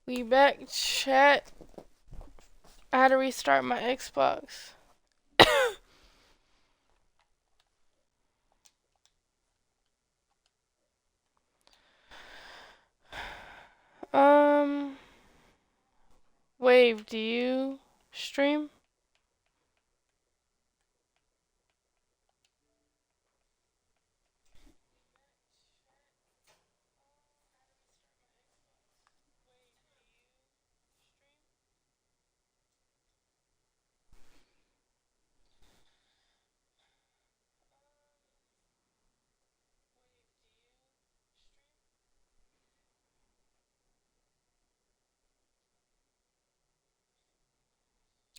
We back, chat. I had to restart my Xbox. um, Wave, do you stream?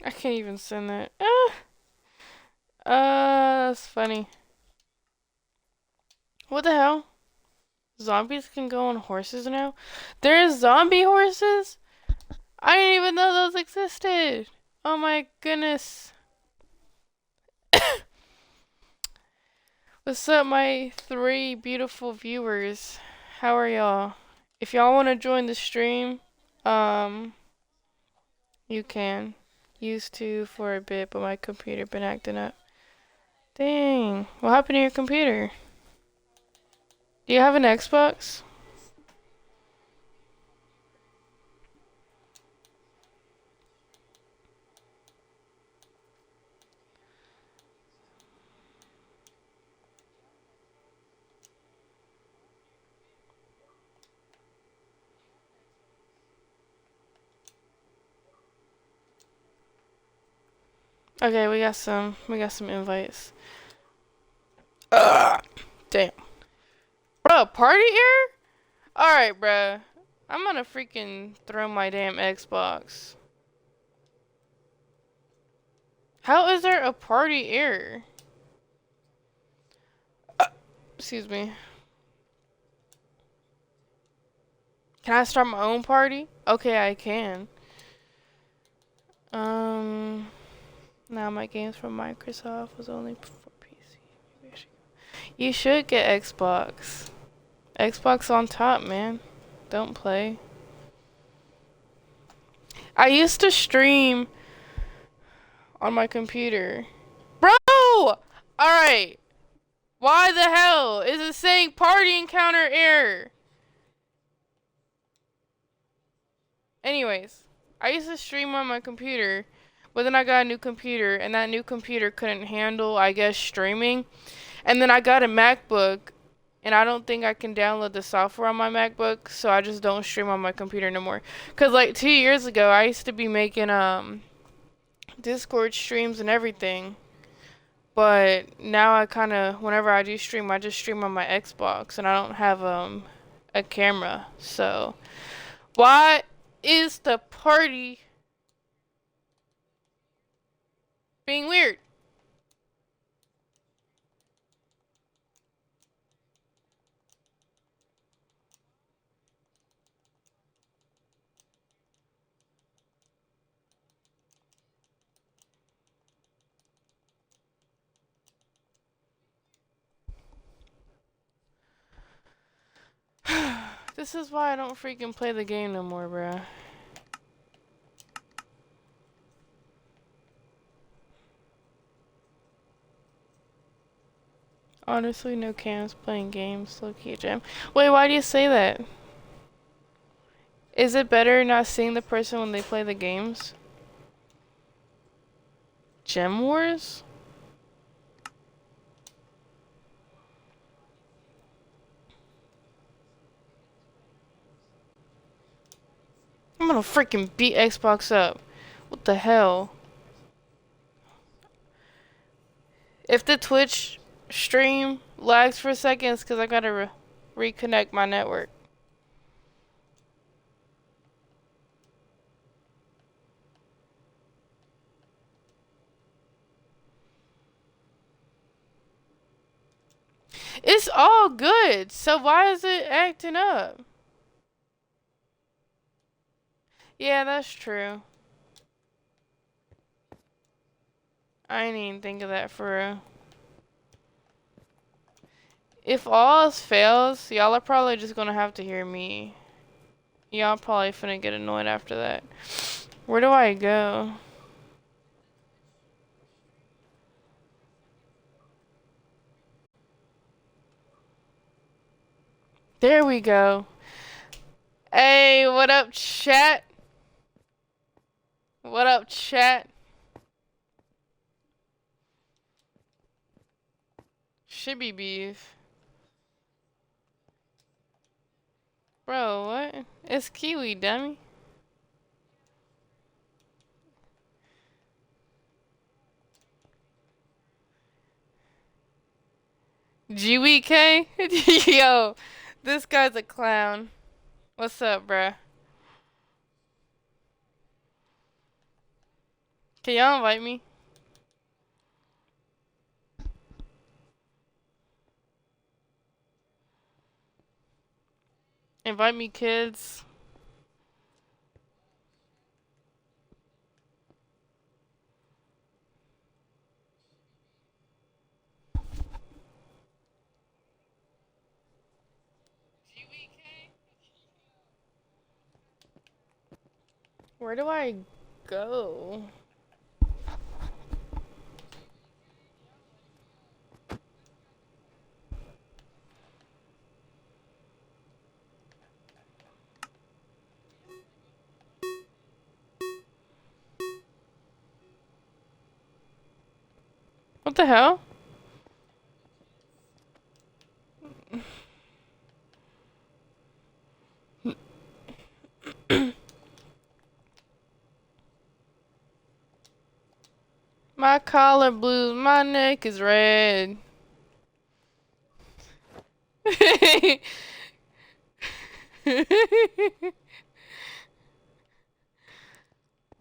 I can't even send that. That's funny. What the hell? Zombies can go on horses now? There's zombie horses? I didn't even know those existed. Oh my goodness. What's up, my 3 beautiful viewers? How are y'all? If y'all want to join the stream, um, you can. Used to for a bit, but my computer been acting up. Dang, what happened to your computer? Do you have an Xbox? Okay, we got some invites. Ugh, damn. Bro, party error? Alright, bruh. I'm gonna freaking throw my damn Xbox. How is there a party error? Excuse me. Can I start my own party? Okay, I can. Now my games from Microsoft was only for PC. You should get Xbox. Xbox on top, man. Don't play. I used to stream on my computer. Bro! Alright. Why the hell is it saying party encounter error? Anyways, I used to stream on my computer, but then I got a new computer, and that new computer couldn't handle, I guess, streaming. And then I got a MacBook, and I don't think I can download the software on my MacBook, so I just don't stream on my computer no more. Cause like 2 years ago, I used to be making Discord streams and everything, but now I kind of, whenever I do stream, I just stream on my Xbox, and I don't have a camera. So why is the party being weird? This is why I don't freaking play the game no more, bruh. Honestly, no cams playing games. Low-key jam. Wait, why do you say that? Is it better not seeing the person when they play the games? Gem Wars? I'm gonna freaking beat Xbox up. What the hell? If the Twitch stream lags for seconds, because I gotta reconnect my network. It's all good, so why is it acting up? Yeah, that's true. I didn't even think of that for real. If all else fails, y'all are probably just gonna have to hear me. Y'all probably finna get annoyed after that. Where do I go? There we go. Hey, what up, chat? What up, chat? Should be beef. Bro, what? It's kiwi, dummy. GWK? Yo, this guy's a clown. What's up, bruh? Can y'all invite me? Invite me, kids. Where do I go? What the hell? My collar blue, my neck is red. I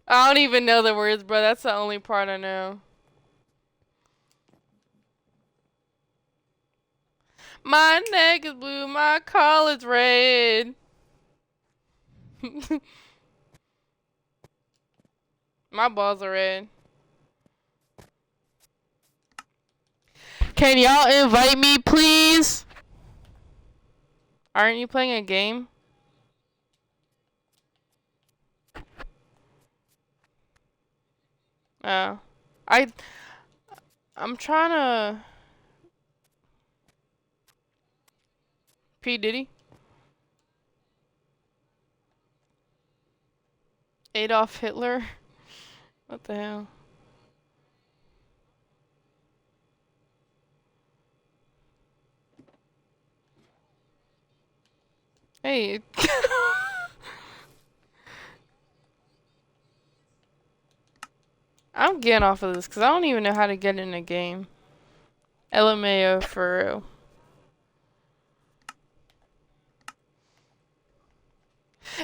don't even know the words, bro. That's the only part I know. My neck is blue, my collar's red. My balls are red. Can y'all invite me, please? Aren't you playing a game? Oh. I I'm trying to P Diddy. Adolf Hitler. What the hell? Hey. I'm getting off of this because I don't even know how to get in a game. LMAO for real.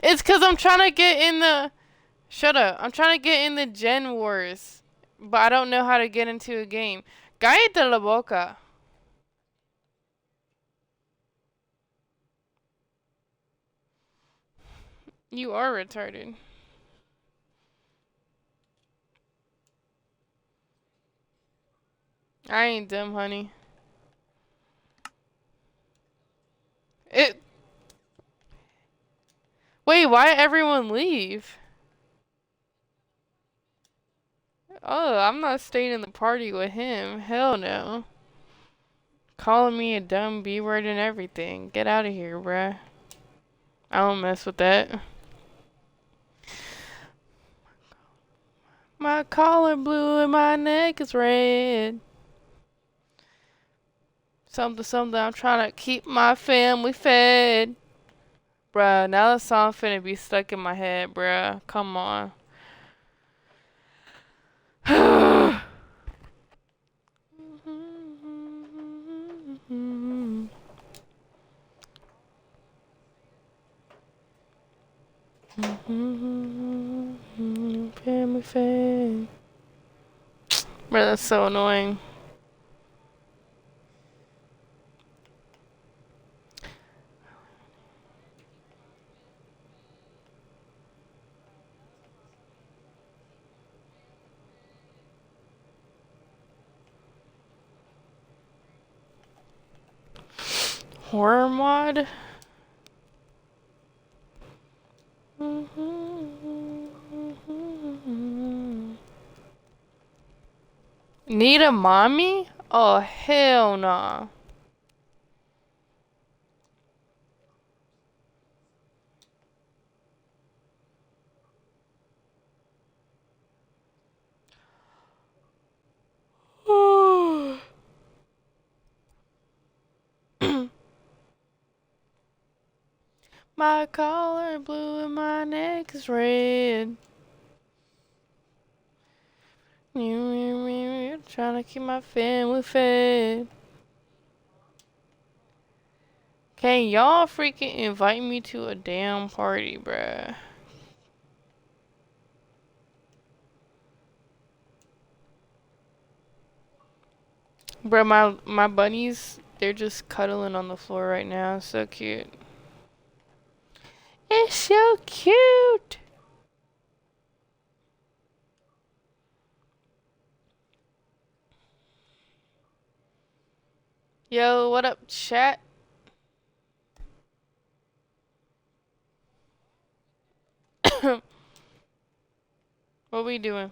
It's because I'm trying to get in the... Shut up. I'm trying to get in the Gen Wars. But I don't know how to get into a game. Cállate la boca. You are retarded. I ain't dumb, honey. It... Wait, why everyone leave? Oh, I'm not staying in the party with him. Hell no. Calling me a dumb B word and everything. Get out of here, bruh. I don't mess with that. My collar blue and my neck is red. Something, something, I'm trying to keep my family fed. Bruh, now the song finna be stuck in my head, bruh. Come on. Family fed. Bruh, that's so annoying. Horror mod? Need a mommy? Oh, hell nah. My collar blue and my neck is red. Trying to keep my family fed. Can y'all freaking invite me to a damn party, bruh? Bruh, my bunnies, they're just cuddling on the floor right now. So cute. It's so cute. Yo, what up, chat? What we doing?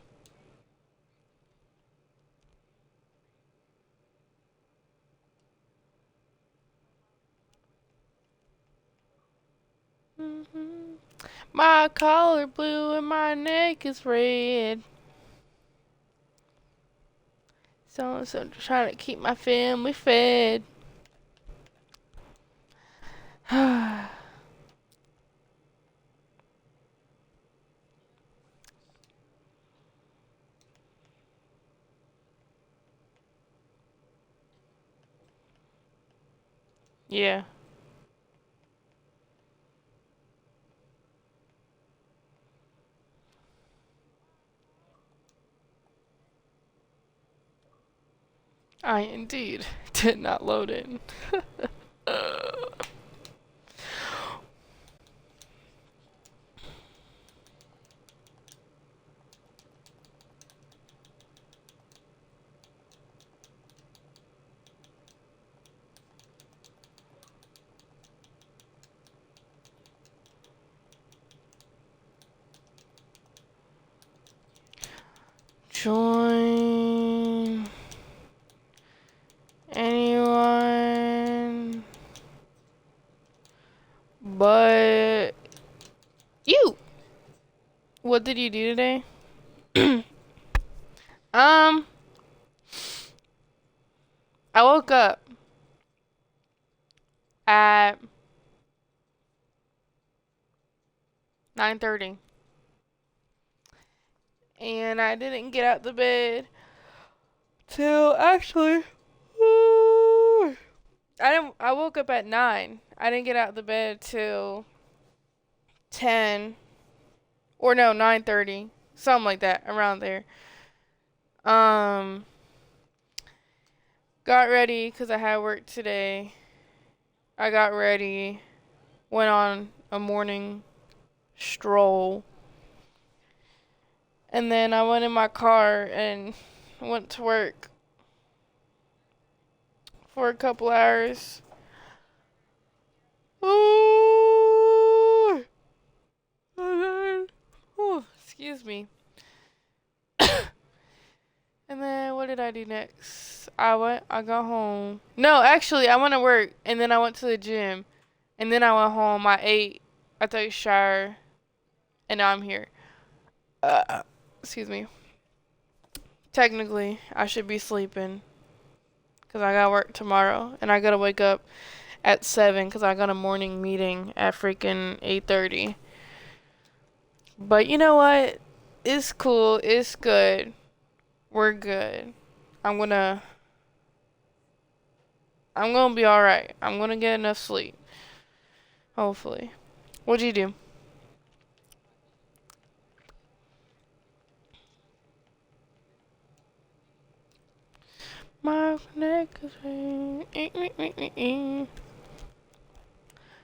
My collar blue and my neck is red. So trying to keep my family fed. Yeah. I indeed did not load in. Join anyone but you. What did you do today? um, I woke up at 9:30 and I didn't get out the bed till actually I woke up at 9. I didn't get out the bed till 10 or no, 9:30, something like that, around there. Um got ready cuz I had work today. I got ready, went on a morning stroll, and then I went in my car and went to work for a couple hours. Ooh, excuse me. And then what did I do next? I got home. No, actually, I went to work and then I went to the gym and then I went home. I ate. I took a shower and now I'm here. Excuse me. Technically, I should be sleeping because I got work tomorrow and I gotta wake up at 7 because I got a morning meeting at freaking 8:30. But you know what? It's cool. It's good. We're good. I'm gonna I'm gonna be alright. I'm gonna get enough sleep. Hopefully. What'd you do? My neck is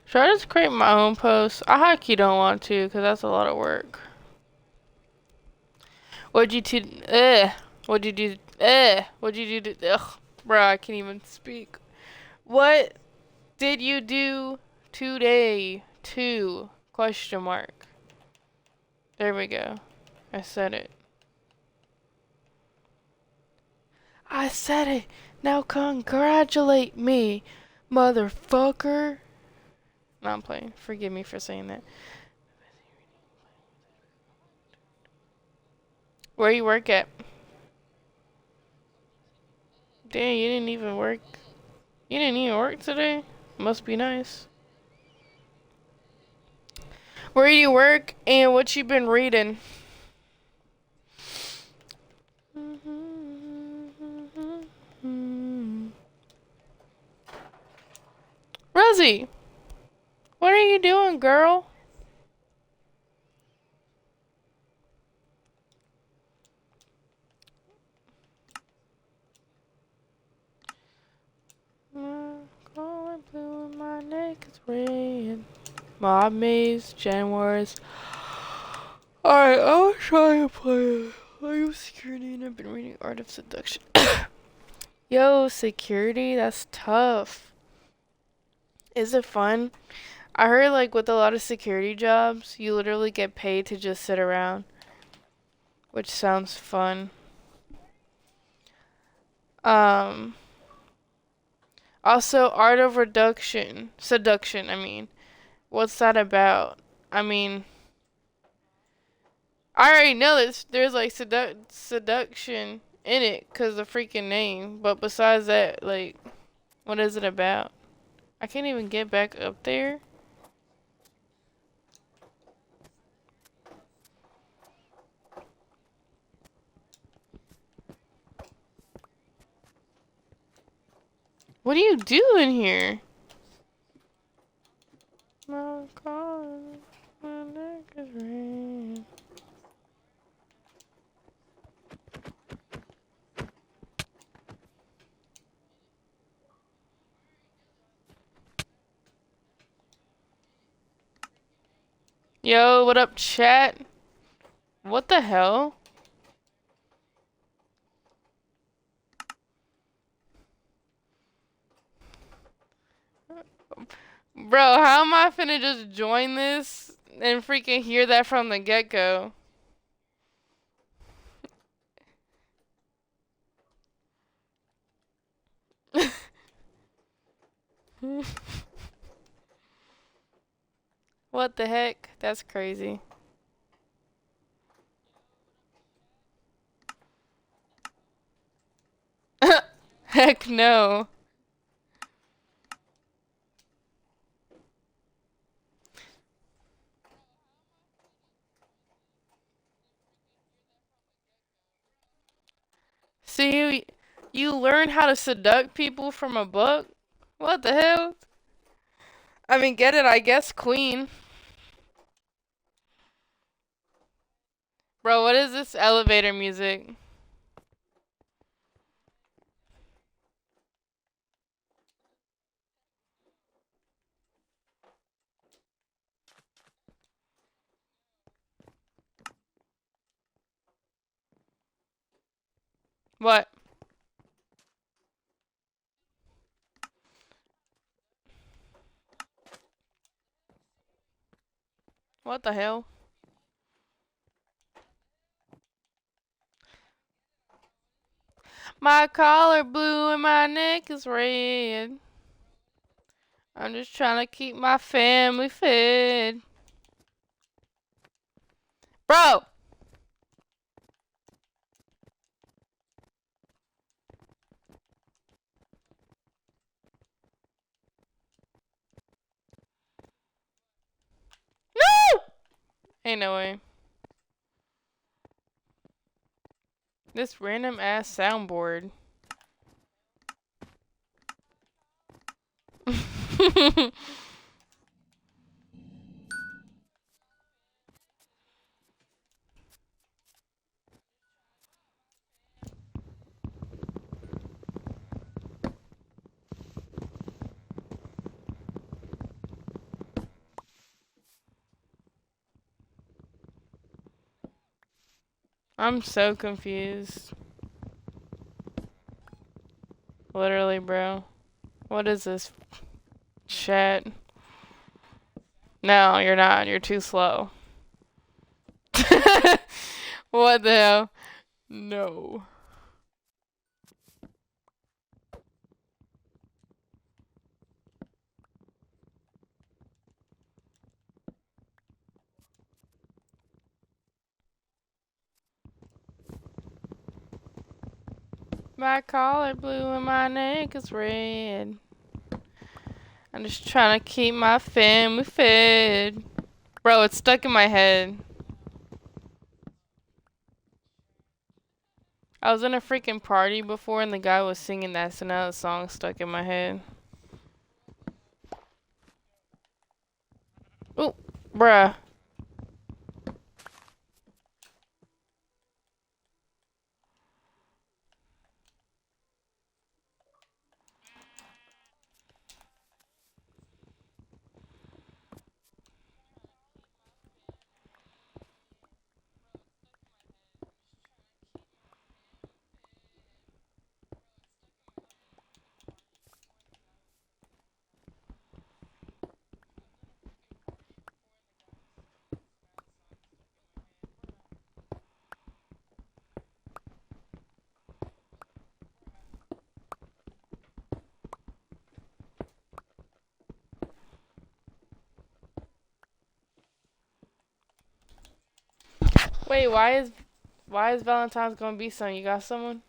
should I just create my own post? I hockey don't want to, because that's a lot of work. What'd you do? What'd you do? What'd you do? Ugh, bro, I can't even speak. What did you do today? Question mark. There we go. I said it. I said it. Now congratulate me, motherfucker. No, I'm playing. Forgive me for saying that. Where you work at? Damn, you didn't even work. You didn't even work today? Must be nice. Where you work and what you been reading? Rosie, what are you doing, girl? My collar blue and my neck is red. Mob Maze, Gen Wars. Alright, I was trying to play Are You Security and I've been reading Art of Seduction. Yo, security? That's tough. Is it fun? I heard like with a lot of security jobs, you literally get paid to just sit around. Which sounds fun. Also, Art of Seduction, I mean. What's that about? I mean, I already know this. There's like seduction in it because the freaking name. But besides that, like, what is it about? I can't even get back up there. What do you do in here? My car, my neck is red. Yo, what up, chat? What the hell? Bro, how am I finna just join this and freaking hear that from the get-go? What the heck? That's crazy. Heck no. See, you learn how to seduce people from a book? What the hell? I mean, get it, I guess, Queen. Bro, what is this elevator music? What? What the hell? My collar blue and my neck is red. I'm just trying to keep my family fed. Bro! No! Ain't no way. This random ass soundboard. I'm so confused. Literally, bro. What is this? Chat. No, you're not. You're too slow. What the hell? No. My collar blue and my neck is red. I'm just trying to keep my family fed. Bro, it's stuck in my head. I was in a freaking party before and the guy was singing that, so now the song's stuck in my head. Ooh, bruh. Wait, why is Valentine's gonna be something? You got someone?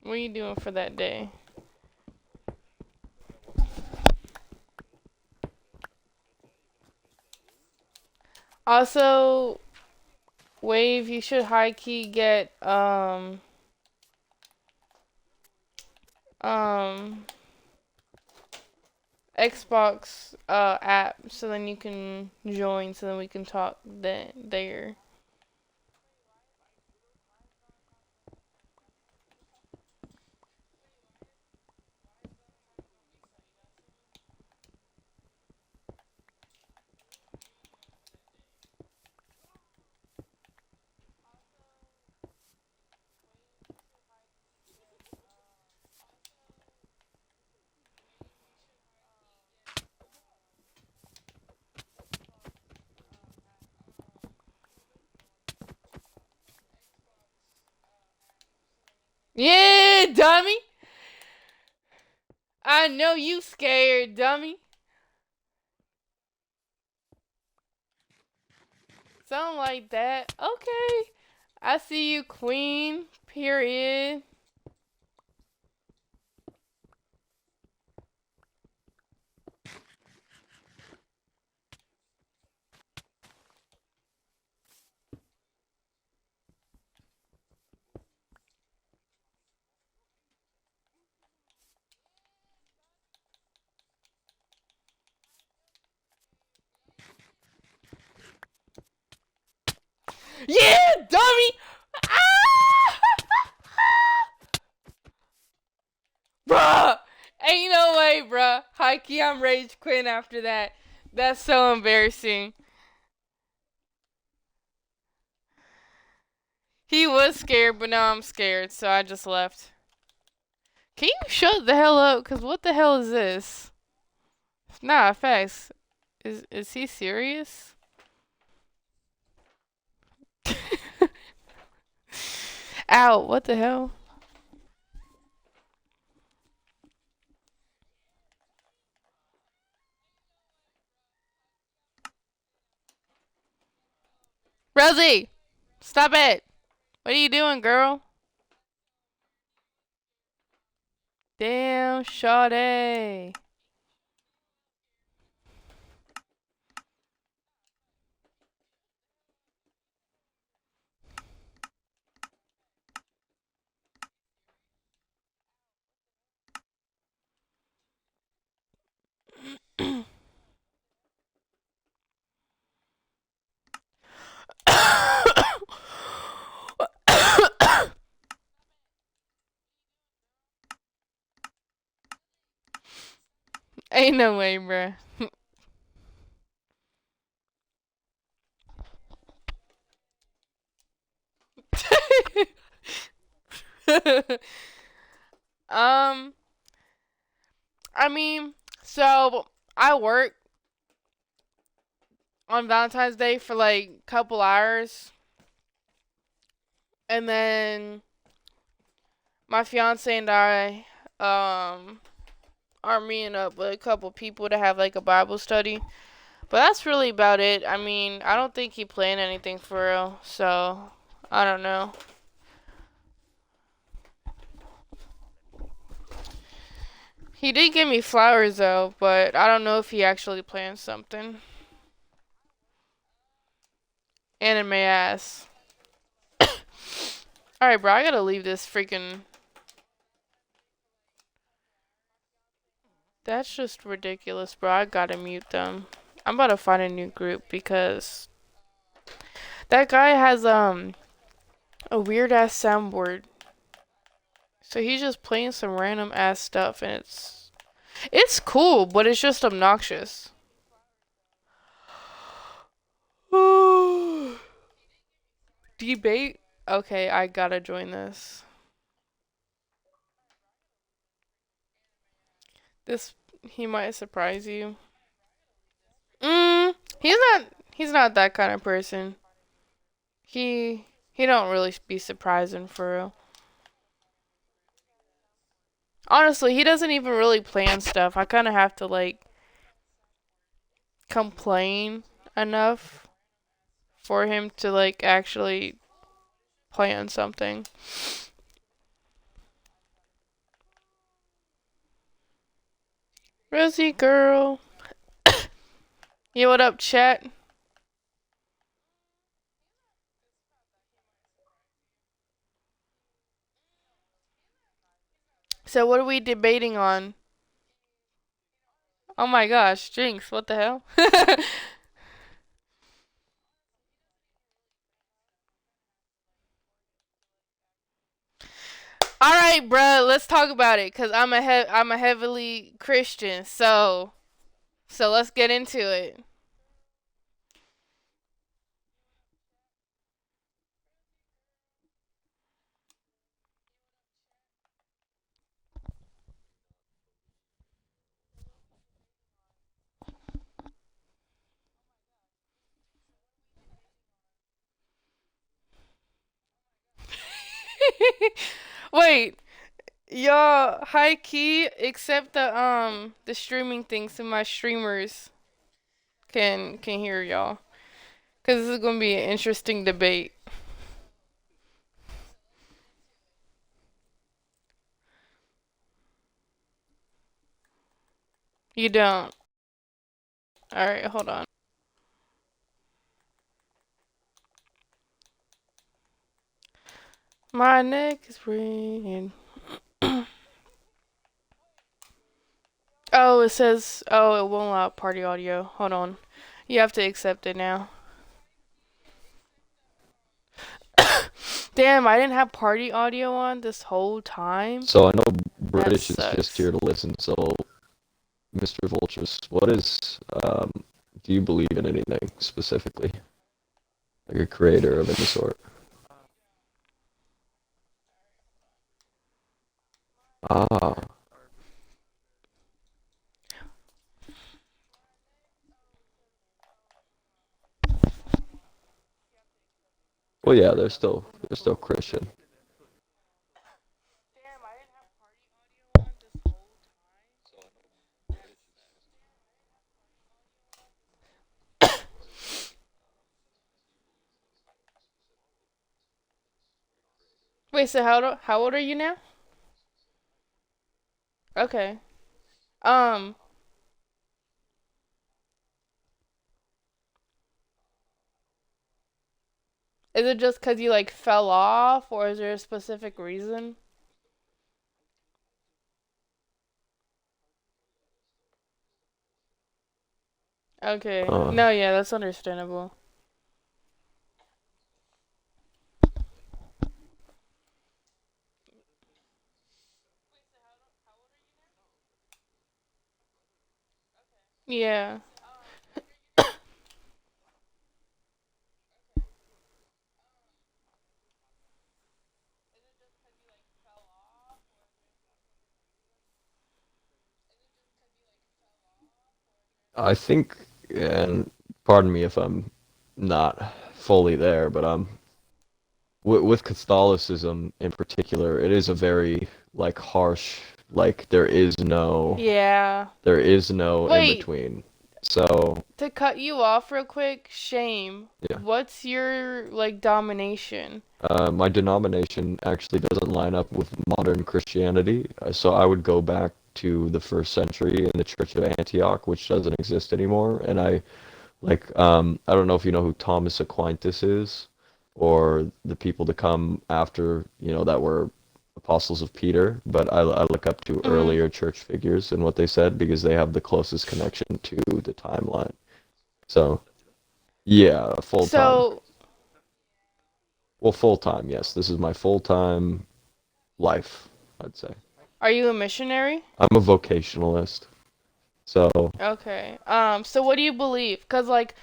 What are you doing for that day? Also, Wave, you should high key get um Xbox app so then you can join so then we can talk there. Yeah, dummy. I know you scared, dummy. Something like that. Okay. I see you, queen. Period. Yeah, dummy. Ah! Bruh. Ain't no way, bruh. High key, I'm rage quitting after that. That's so embarrassing. He was scared, but now I'm scared, so I just left. Can you shut the hell up? Cause what the hell is this? Nah, facts. Is he serious? Ow! What the hell? Rosie, stop it! What are you doing, girl? Damn, Sade. Ain't no way, bruh. um, I mean, so I work on Valentine's Day for like a couple hours, and then my fiance and I are meeting up with a couple people to have like a Bible study. But that's really about it. I mean, I don't think he planned anything for real, so I don't know. He did give me flowers though, but I don't know if he actually planned something. Anime ass. Alright, bro, I gotta leave this freaking. That's just ridiculous, bro. I gotta mute them. I'm about to find a new group because that guy has a weird ass soundboard. So he's just playing some random ass stuff and it's cool, but it's just obnoxious. Debate? Okay, I gotta join this. This he might surprise you. He's not that kind of person. He don't really be surprising for real. Honestly, he doesn't even really plan stuff. I kind of have to like complain enough for him to like actually plan something. Rosie girl. Yeah, what up, chat? So what are we debating on? Oh my gosh, Jinx, what the hell? All right, bruh, let's talk about it cuz I'm a heavily Christian. So let's get into it. Wait, y'all high key except the streaming thing so my streamers can hear y'all cuz this is going to be an interesting debate. You don't. All right, hold on. My neck is ringing. Oh, it says, oh, it won't allow party audio. Hold on. You have to accept it now. Damn, I didn't have party audio on this whole time. So I know That British is just sucks. here to listen. So, Mr. Vultures, what is, do you believe in anything specifically? Like a creator of any sort? Ah, well, yeah, they're still Christian. Damn, I didn't have party audio on this whole time. Wait, so how old are you now? Okay. Um, is it just 'cause you like fell off, or is there a specific reason? Okay. Uh, No, yeah, that's understandable. Yeah. I think, and pardon me if I'm not fully there, but with Catholicism in particular, it is a very like harsh, like Yeah. there is no in Wait, between. So to cut you off real quick, shame. yeah, What's your like domination? my denomination actually doesn't line up with modern Christianity. So I would go back to the first century in the Church of Antioch, which doesn't exist anymore, and I don't know if you know who Thomas Aquinas is, or the people to come after, that were apostles of Peter, but I look up to Mhm. earlier church figures and what they said because they have the closest connection to the timeline. So, yeah, full time. So, Well, full time, yes. This is my full time life, I'd say. are you a missionary? I'm a vocationalist. So, Okay. So what do you believe? 'Cause like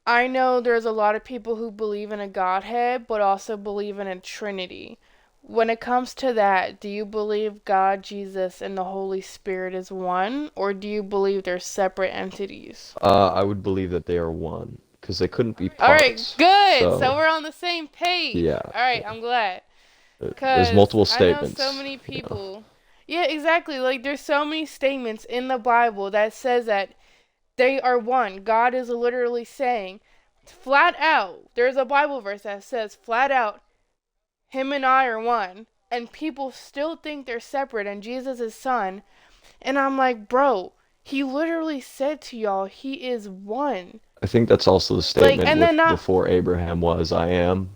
I know there's a lot of people who believe in a Godhead, but also believe in a Trinity. When it comes to that, do you believe God, Jesus, and the Holy Spirit is one, or do you believe they're separate entities? I would believe that they are one because they couldn't be All right, parts. good. So So, we're on the same page. yeah, All right, yeah. I'm glad. There's Cause multiple I know so statements, many you know. people. Yeah, exactly. Like there's so many statements in the Bible that says that they are one. God is literally saying flat out. There's a Bible verse that says flat out, him and I are one. And people still think they're separate and Jesus is son. And I'm like, bro, he literally said to y'all he is one. I think that's also the Like statement and with then not before Abraham was I am.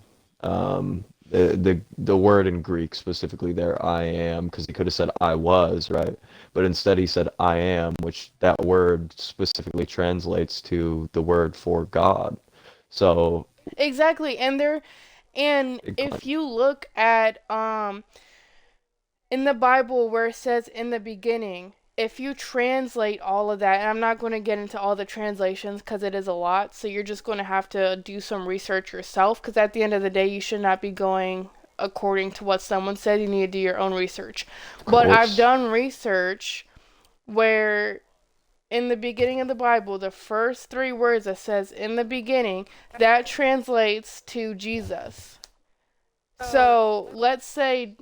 The word in Greek specifically there, I am, because he could have said I was, right? But instead he said I am, which that word specifically translates to the word for God. So, exactly. And big if claim. you look at in the Bible where it says in the beginning, if you translate all of that, and I'm not going to get into all the translations because it is a lot, so you're just going to have to do some research yourself because at the end of the day, you should not be going according to what someone said. You need to do your own research. Of But I've course. done research where in the beginning of the Bible, the first three words that says in the beginning, that translates to Jesus. So let's say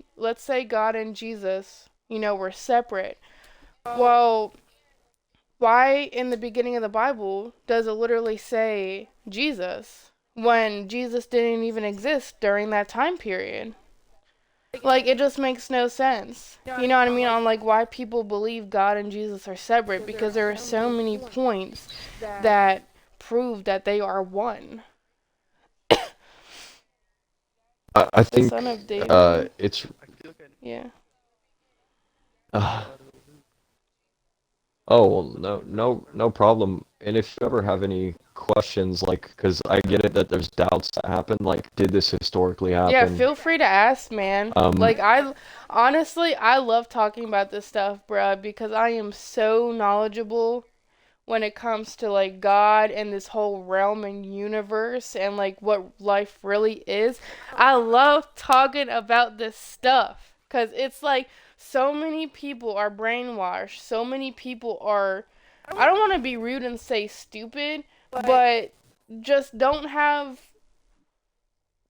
God and Jesus, were separate. Well, why in the beginning of the Bible does it literally say Jesus when Jesus didn't even exist during that time period? Like it just makes no sense. You know what I mean? On like why people believe God and Jesus are separate because there are so many points that prove that they are one. I The son think of David. it's Yeah. uh, oh, well, no problem. And if you ever have any questions, like, because I get it that there's doubts that happen, like, did this historically Yeah, happen? feel free to ask, man. Um, Like I honestly I love talking about this stuff, bruh, because I am so knowledgeable when it comes to like God and this whole realm and universe and like what life really is. I love talking about this stuff cuz it's like so many people are brainwashed. So many people are I don't want to be rude and say stupid, but just don't have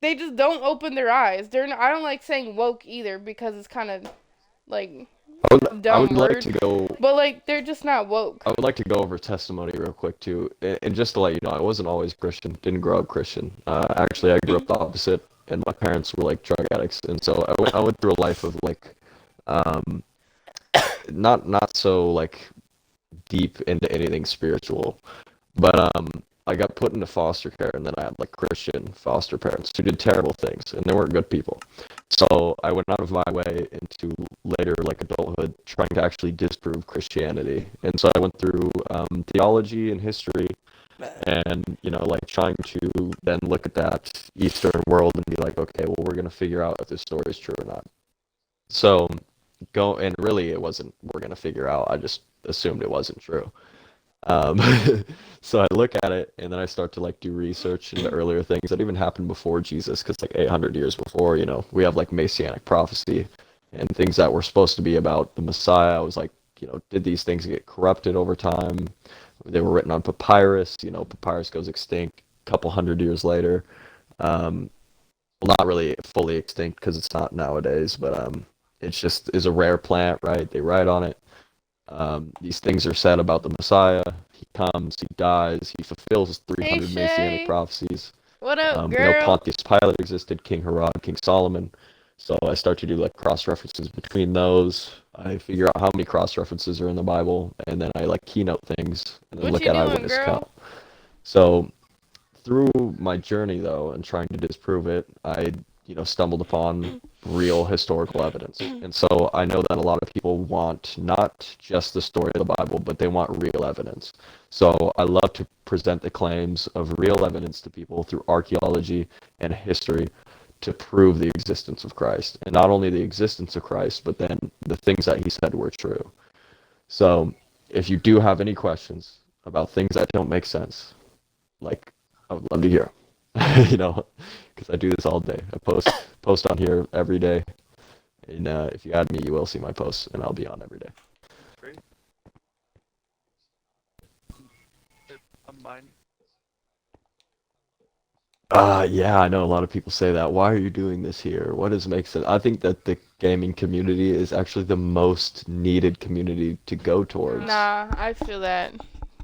they just don't open their eyes. I don't like saying woke either because it's kind of like I would dumb like word, to go. but like they're just not woke. I would like to go over testimony real quick too, and just to let you know, I wasn't always Christian. Didn't grow up Christian. Actually, I grew up the opposite, and my parents were like drug addicts, and so I went through a life of like, um, not so like deep into anything spiritual. But I got put into foster care, and then I had like Christian foster parents who did terrible things, and they weren't good people. So I went out of my way into later like adulthood, trying to actually disprove Christianity. And so I went through theology and history, and like trying to then look at that Eastern world and be like, okay, well, we're gonna figure out if this story is true or not. So go and really, it wasn't. We're gonna figure out. I just assumed it wasn't true. Um, so I look at it and then I start to like do research into earlier things that even happened before Jesus, because like 800 years before, we have like messianic prophecy and things that were supposed to be about the Messiah. I was like, did these things get corrupted over time? They were written on papyrus. Papyrus goes extinct a couple hundred years later. Um, well, not really fully extinct because it's not nowadays, but it's just is a rare plant, right? They write on it. These things are said about the Messiah. He comes, he dies, he fulfills Hey 300 messianic Shay, prophecies. what up, girl? Pontius Pilate existed, King Herod, King Solomon. So I start to do like cross references between those. I figure out how many cross references are in the Bible, and then I like keynote things, and then What look you at doing, eyewitness account. girl? So through my journey though, and trying to disprove it, I stumbled upon real historical evidence. And so I know that a lot of people want not just the story of the Bible, but they want real evidence. So I love to present the claims of real evidence to people through archaeology and history to prove the existence of Christ. And not only the existence of Christ, but then the things that he said were true. So if you do have any questions about things that don't make sense, like I would love to hear, because I do this all day. I post on here every day, and if you add me, you will see my posts, and I'll be on every day. Great. Mine. Yeah, I know a lot of people say that. Why are you doing this here? What does make sense? I think that the gaming community is actually the most needed community to go towards. Nah, I feel that.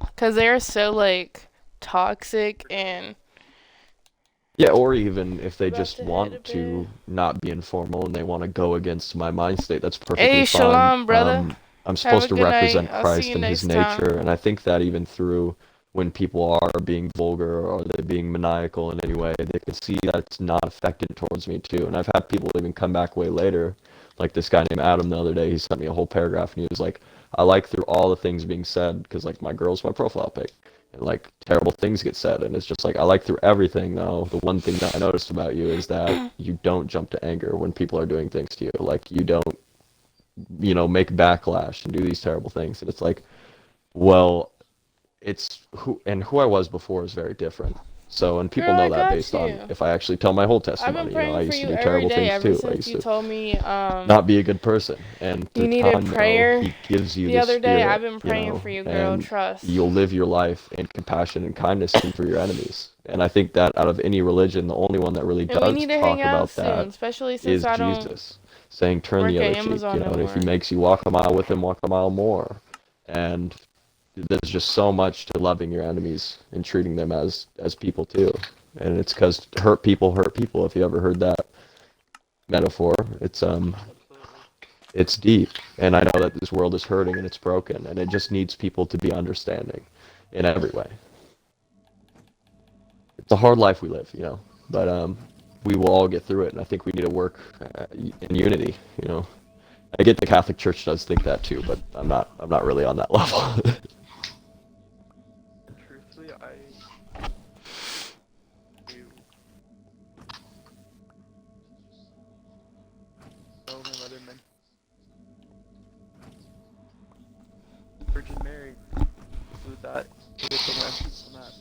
Because they're so, like, toxic and. Yeah, or even if they About just to head a want to not be informal and they want to go against my mind state, that's Hey, perfectly fine. shalom, brother. I'm Have supposed a to good night. represent I'll see you Christ and his next time. nature, and I think that even through when people are being vulgar or they're being maniacal in any way, they can see that it's not affected towards me too. And I've had people even come back way later, like this guy named Adam the other day. He sent me a whole paragraph, and he was like, "I like through all the things being said because like my girl's my profile pic." And like terrible things get said, and it's just like I like through everything though. The one thing that I noticed about you is that you don't jump to anger when people are doing things to you. Like you don't, make backlash and do these terrible things. And it's like, well, it's who I was before is very different. So, and people Girl, I know that got based on you. if I actually tell my whole I've been testimony. I praying for used to you do every terrible day things ever too. I since used you to told me not be a good person. And you through needed time, though, prayer he gives you the the other day. I've spirit, been praying for you, girl. and Trust. you'll live your life in compassion and kindness even for your enemies. And I think that out of any religion, the only one that really And we does need to hang talk out about soon, that especially since is I don't Jesus, saying, turn work the at other cheek. Amazon no And if he more. makes you walk a mile with him, walk a mile more. And there's just so much to loving your enemies and treating them as people too. And it's because hurt people hurt people. If you ever heard that metaphor, Absolutely. it's deep. And I know that this world is hurting and it's broken, and it just needs people to be understanding in every way. It's a hard life we live, but we will all get through it. And I think we need to work in unity. I get the Catholic Church does think that too, but I'm not really on that level. Truthfully, I do know my mother meant Virgin Mary include that with the emphasis on that.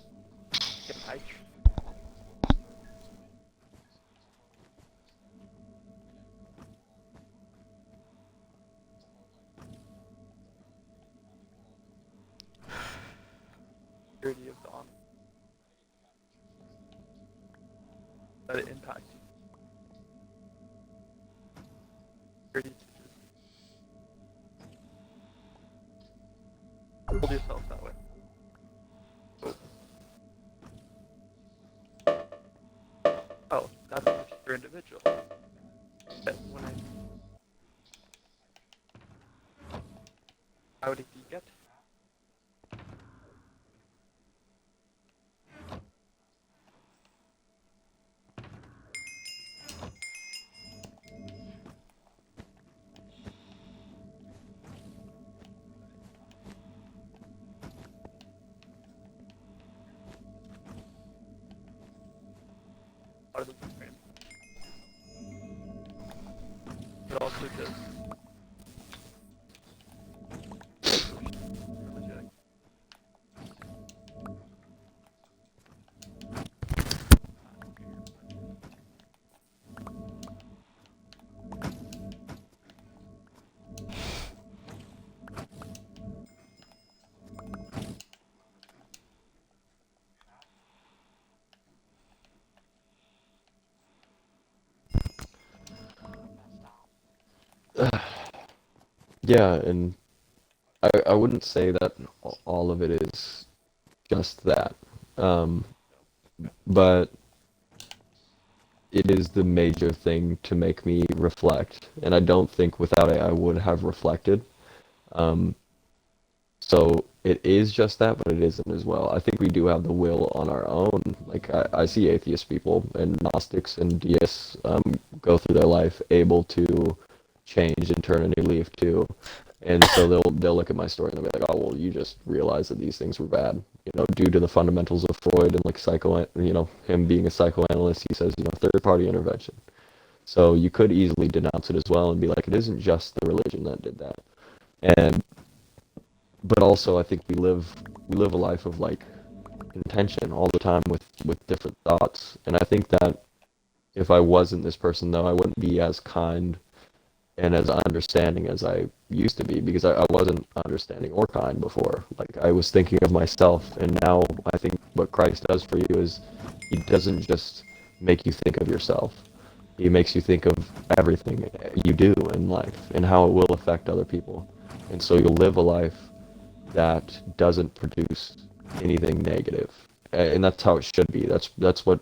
And purity of the honor that it impacts you. Purity to just hold yourself that way. So, oh, that's a particular individual. But when how did he get part of the program? But also just religion. Yeah, and I wouldn't say that all of it is just that. Um, but it is the major thing to make me reflect, and I don't think without it I would have reflected. Um, so it is just that, but it isn't as well. I think we do have the will on our own. Like I see atheist people and Gnostics and deists go through their life able to change and turn a new leaf too. And so they'll look at my story and they'll be like, oh well, you just realized that these things were bad, due to the fundamentals of Freud and like him being a psychoanalyst. He says, third party intervention. So you could easily denounce it as well and be like, it isn't just the religion that did that. And but also I think we live a life of like intention all the time with different thoughts. And I think that if I wasn't this person though, I wouldn't be as kind and as understanding as I used to be, because I wasn't understanding or kind before. Like I was thinking of myself, and now I think what Christ does for you is he doesn't just make you think of yourself. He makes you think of everything you do in life and how it will affect other people. And so you'll live a life that doesn't produce anything negative. And that's how it should be. That's what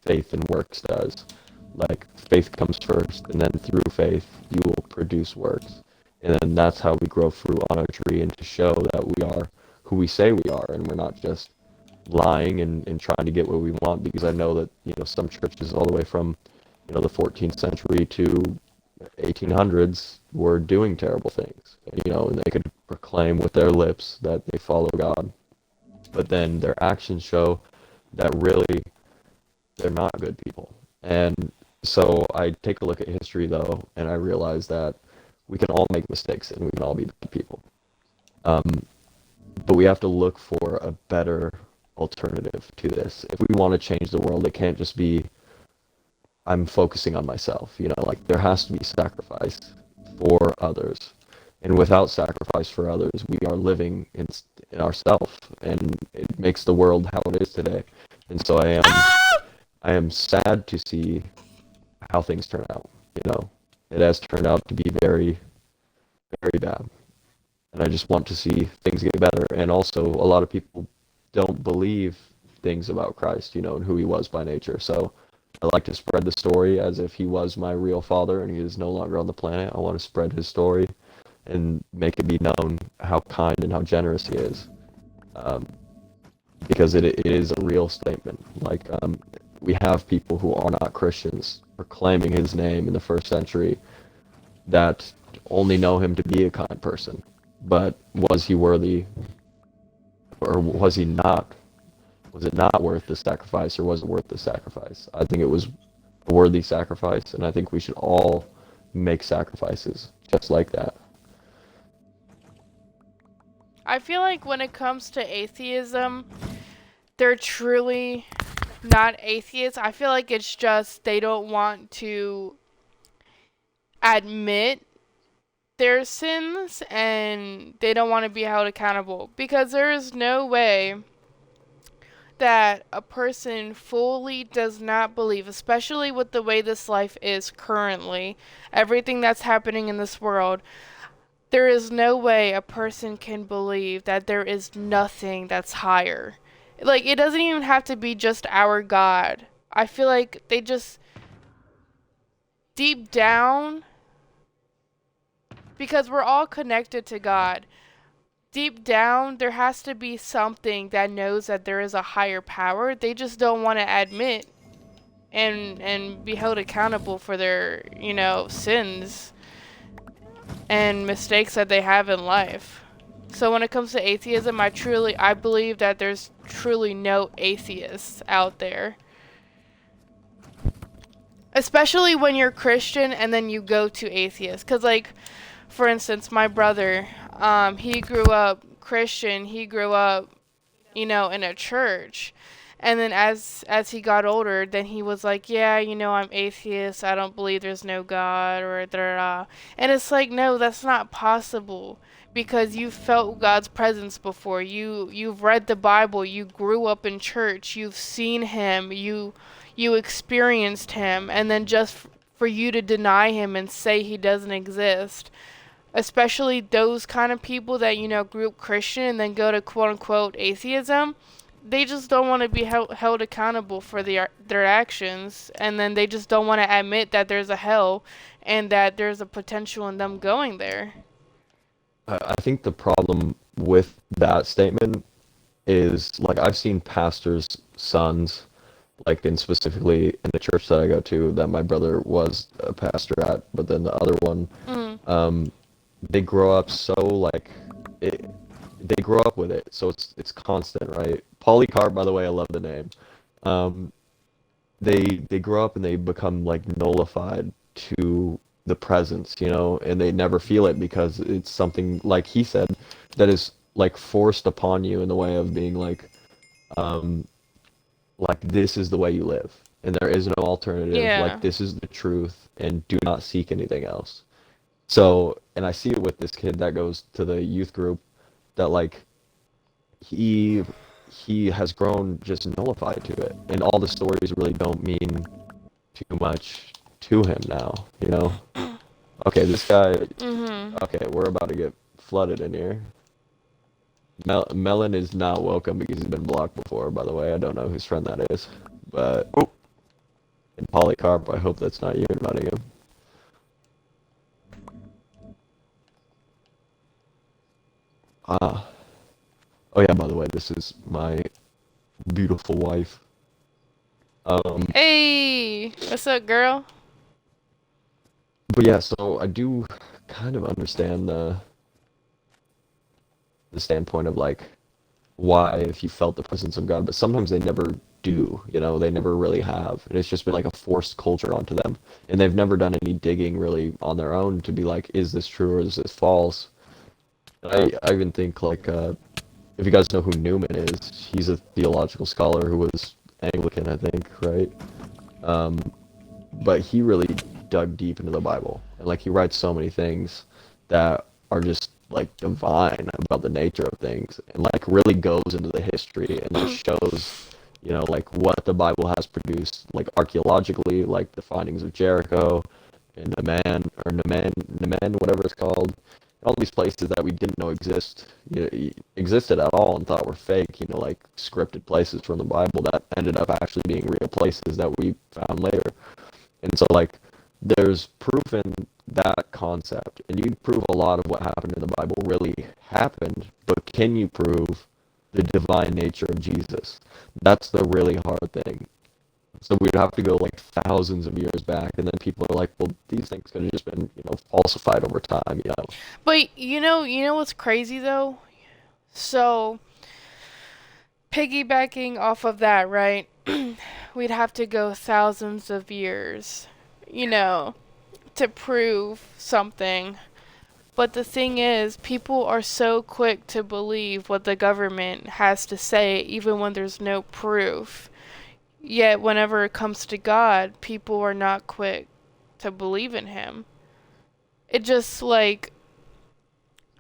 faith and works does. Like faith comes first, and then through faith you will produce works. And then that's how we grow fruit on our tree, and to show that we are who we say we are, and we're not just lying and trying to get what we want. Because I know that some churches all the way from the 14th century to 1800s were doing terrible things, and they could proclaim with their lips that they follow God, but then their actions show that really they're not good people. And so I take a look at history though, and I realize that we can all make mistakes and we can all be bad people. Um, but we have to look for a better alternative to this. If we want to change the world, it can't just be I'm focusing on myself. Like there has to be sacrifice for others. And without sacrifice for others, we are living in ourselves, and it makes the world how it is today. And so I am sad to see how things turn out. It has turned out to be very, very bad. And I just want to see things get better. And also, a lot of people don't believe things about Christ, and who he was by nature. So I like to spread the story as if he was my real father and he is no longer on the planet. I want to spread his story and make it be known how kind and how generous he is. Because it is a real statement. Like, we have people who are not Christians proclaiming his name in the first century that only know him to be a kind person. But was he worthy, or was he not? Was it not worth the sacrifice, or was it worth the sacrifice? I think it was a worthy sacrifice, and I think we should all make sacrifices just like that. I feel like when it comes to atheism, they're truly not atheists. I feel like it's just they don't want to admit their sins and they don't want to be held accountable, because there is no way that a person fully does not believe, especially with the way this life is currently, everything that's happening in this world. There is no way a person can believe that there is nothing that's higher. Like, it doesn't even have to be just our God. I feel like they just, deep down, because we're all connected to God, deep down, there has to be something that knows that there is a higher power. They just don't want to admit and be held accountable for their, sins and mistakes that they have in life. So when it comes to atheism, I believe that there's truly no atheists out there. Especially when you're Christian and then you go to atheist. Because, like, for instance, my brother, he grew up Christian. He grew up, in a church. And then as he got older, then he was like, yeah, I'm atheist. I don't believe there's no God, or da da da. And it's like, no, that's not possible. Because you felt God's presence before. You've read the Bible. You grew up in church. You've seen him. You experienced him. And then just for you to deny him and say he doesn't exist. Especially those kind of people that, grew up Christian and then go to quote unquote atheism. They just don't want to be held accountable for their actions, and then they just don't want to admit that there's a hell and that there's a potential in them going there. I think the problem with that statement is like I've seen pastors' sons, like in specifically in the church that I go to, that my brother was a pastor at, but then the other one, um, they grow up so like it, they grow up with it, so it's constant, right? Polycarp, by the way, I love the name. Um, they grow up and they become like nullified to the presence, and they never feel it because it's something like he said that is like forced upon you in the way of being um, like this is the way you live, and there is no alternative. Yeah. Like this is the truth, and do not seek anything else. So, and I see it with this kid that goes to the youth group that like he he has grown just nullified to it, and all the stories really don't mean too much to him now. Okay, this guy. Mhm. Okay, we're about to get flooded in here. Melon is not welcome because he's been blocked before. By the way, I don't know whose friend that is, but and Polycarp, I hope that's not you inviting him. Ah. Oh yeah, by the way, this is my beautiful wife. Hey, what's up, girl? But yeah, so I do kind of understand the standpoint of like why if you felt the presence of God, but sometimes they never do, they never really have. And it's just been like a forced culture onto them. And they've never done any digging really on their own to be like, is this true or is this false? I even think like if you guys know who Newman is, he's a theological scholar who was Anglican, I think, right? Um, but he really dug deep into the Bible, and like he writes so many things that are just like divine about the nature of things, and like really goes into the history and just shows, like what the Bible has produced, like archaeologically, like the findings of Jericho and Neman, whatever it's called, all these places that we didn't know existed at all and thought were fake, like scripted places from the Bible that ended up actually being real places that we found later. And so like there's proof in that concept, and you can prove a lot of what happened in the Bible really happened, but can you prove the divine nature of Jesus? That's the really hard thing. So we'd have to go like thousands of years back, and then people are like, well, these things could have just been, falsified over time. But you know what's crazy though? So, piggybacking off of that, right? We'd have to go thousands of years, you know, to prove something. But the thing is, people are so quick to believe what the government has to say, even when there's no proof. Yet, whenever it comes to God, people are not quick to believe in Him. It just like,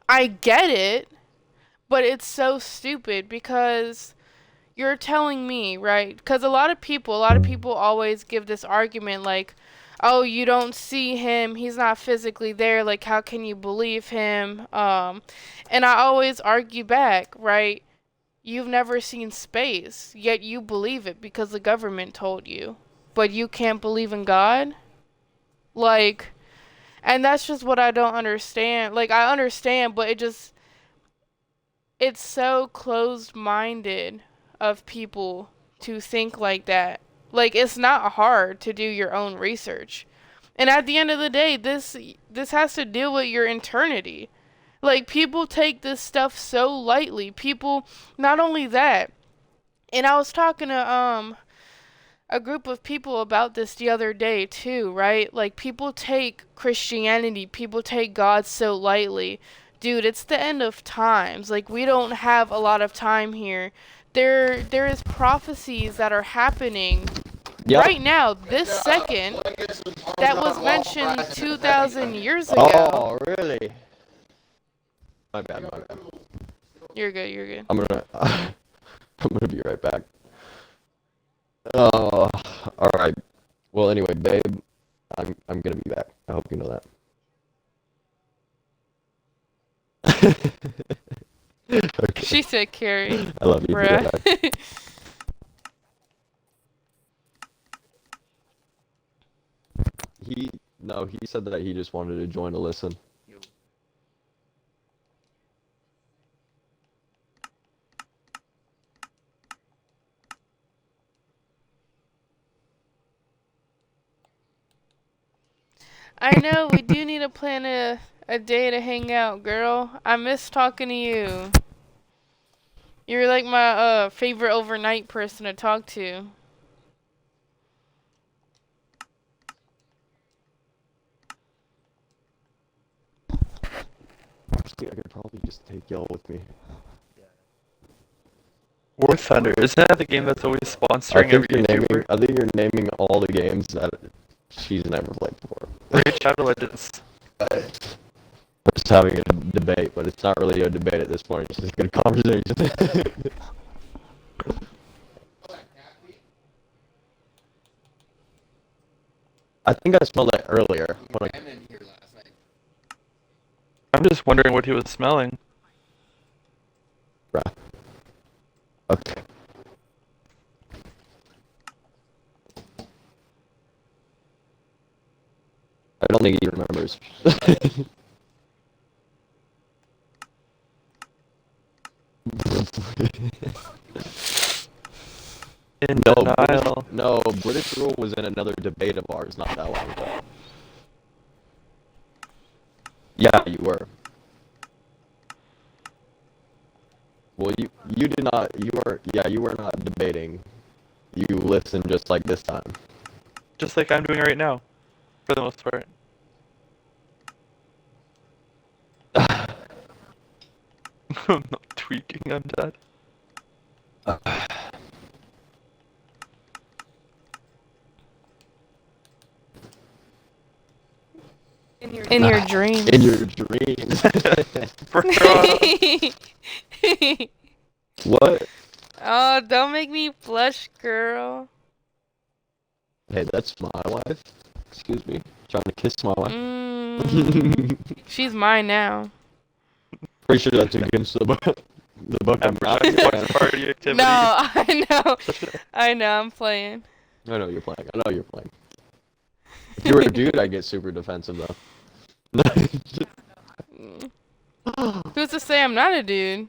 I get it, but it's so stupid because you're telling me, right? Because a lot of people always give this argument like, oh, you don't see him, he's not physically there, like how can you believe him? And I always argue back, right? You've never seen space, yet you believe it because the government told you. But you can't believe in God? Like, and that's just what I don't understand. Like, I understand, but it's so closed minded of people to think like that. Like, it's not hard to do your own research. And at the end of the day, this has to deal with your eternity. Like, people take this stuff so lightly. People, not only that, and I was talking to a group of people about this the other day too, right? Like, people take Christianity, people take God so lightly. Dude, it's the end of times. Like, we don't have a lot of time here. There is prophecies that are happening Yep. right now, this second, that was mentioned 2,000 years ago. Oh, really? My bad. You're good, you're good. I'm gonna I'm gonna be right back. Oh, all right. Well, anyway, babe, I'm gonna be back. I hope you know that. Okay. She said Carrie. I love you. Be right Bruh. back. He said that he just wanted to join to listen. I know, we do need to plan a day to hang out, girl. I miss talking to you. You're like my favorite overnight person to talk to. Actually, I could probably just take y'all with me. War Thunder, isn't that the game that's always sponsoring every YouTuber? I think you're naming all the games that she's never played before. Raid Shadow Legends. We're just having a debate, but it's not really a debate at this point. It's just a good conversation. I think I smelled that earlier. I'm just wondering what he was smelling. Bruh. Okay. I don't think he remembers. In denial. No, British Rule was in another debate of ours not that long ago. Yeah, you were. Well, you did not. You were not debating. You listened just like this time. Just like I'm doing right now, for the most part. I'm not tweaking, I'm dead. In your dreams. In your dreams. What? Oh, don't make me blush, girl. Hey, that's my wife. Excuse me. Trying to kiss my wife. She's mine now. Pretty sure that's against the book I'm not. Party activity. No, I know. I know, I'm playing. I know you're playing. If you were a dude, I'd get super defensive though. Who's to say I'm not a dude?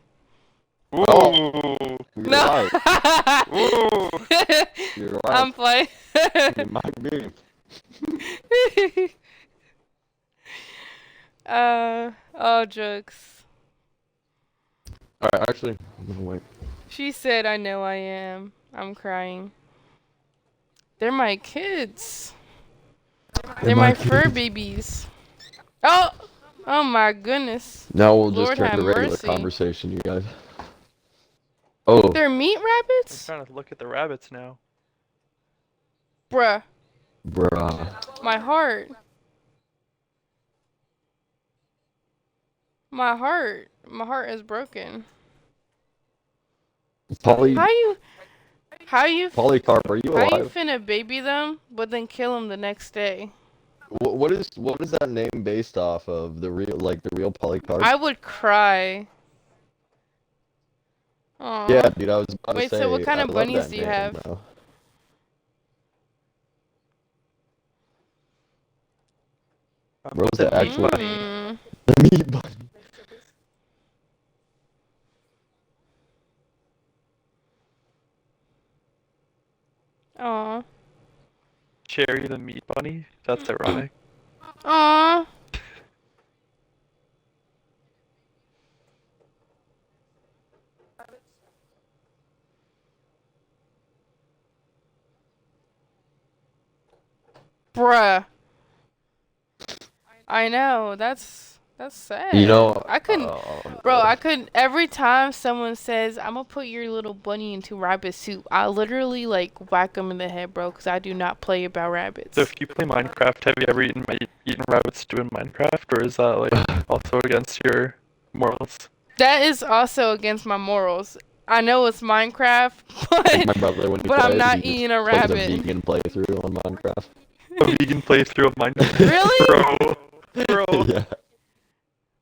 Ooh. You're No. right. Ooh. You're right. I'm playing. You might be. All jokes. Alright, actually, no, wait. She said, I know I am. I'm crying. They're my kids. They're my fur babies. Oh! Oh my goodness. Now we'll just Lord turn have to regular mercy. conversation, you guys. Oh. They're meat I'm rabbits? trying to look at the rabbits now. Bruh. Bruh. My heart. My heart. My heart is broken. How you Polycarp, are you how you alive? finna baby them, but then kill them the next day? What is that name based off of? The real Polycarp? I would cry. Aww. Yeah, dude, I was about Wait, to say. so what kind I of love bunnies that do you name, have? though. What was that actually? The meat bunny. Aw. Cherry the meat bunny? That's ironic. Aw. Bruh. I know, that's sad. You know, I couldn't, bro, I couldn't, every time someone says, I'm gonna put your little bunny into rabbit soup, I literally, like, whack them in the head, bro, because I do not play about rabbits. So if you play Minecraft, have you ever eaten rabbit stew in Minecraft, or is that, like, also against your morals? That is also against my morals. I know it's Minecraft, like my but, brother when he but I'm plays, not he just eating a plays rabbit. a vegan playthrough on Minecraft. A vegan playthrough of Really? Minecraft. Bro. Yeah.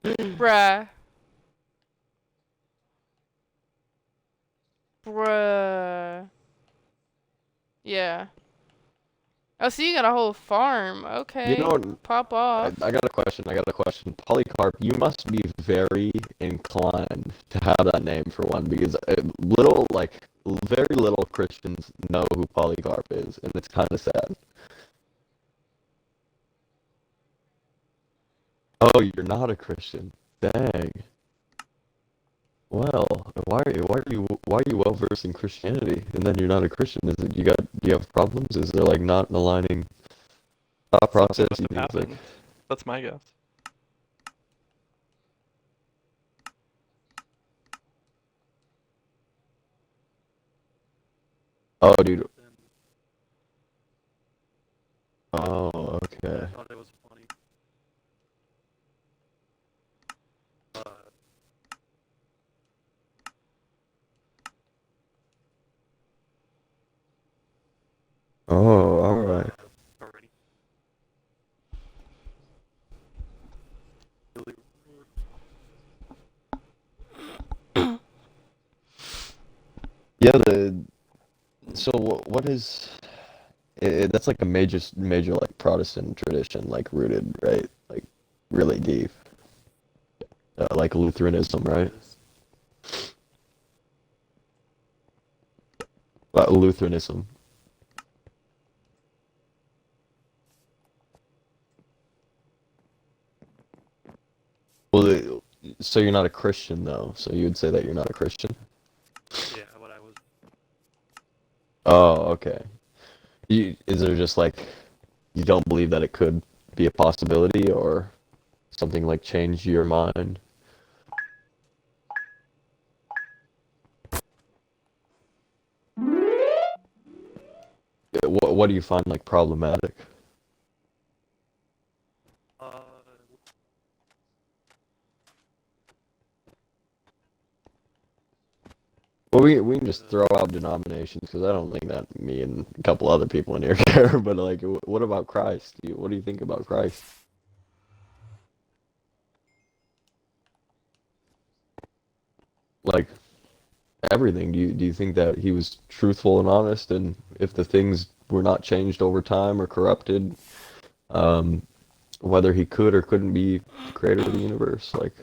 Bruh. Bruh. Yeah. Oh, so you got a whole farm. You Okay. know, Pop off. I got a question. I got a question. Polycarp, you must be very inclined to have that name for one because very little Christians know who Polycarp is, and it's kind of sad. Oh, you're not a Christian. Dang. Well, why are you well versed in Christianity and then you're not a Christian? Is it do you have problems? Is there like not an aligning thought Something process? must You have think it's like, happened. That's my guess. oh, dude. Oh, okay. Oh, all right. Yeah, the so what is that's like a major like Protestant tradition, like rooted, right? Like really deep, like Lutheranism, right? Lutheranism. Well, so you're not a Christian though, so you would say that you're not a Christian? Oh, okay. Is there just like you don't believe that it could be a possibility or something like change your mind? What do you find like problematic? Well, we can just throw out denominations because I don't think that me and a couple other people in here care. But like, what about Christ? What do you think about Christ? Like everything. Do you think that he was truthful and honest, and if the things were not changed over time or corrupted, um, whether he could or couldn't be the creator of the universe? Like,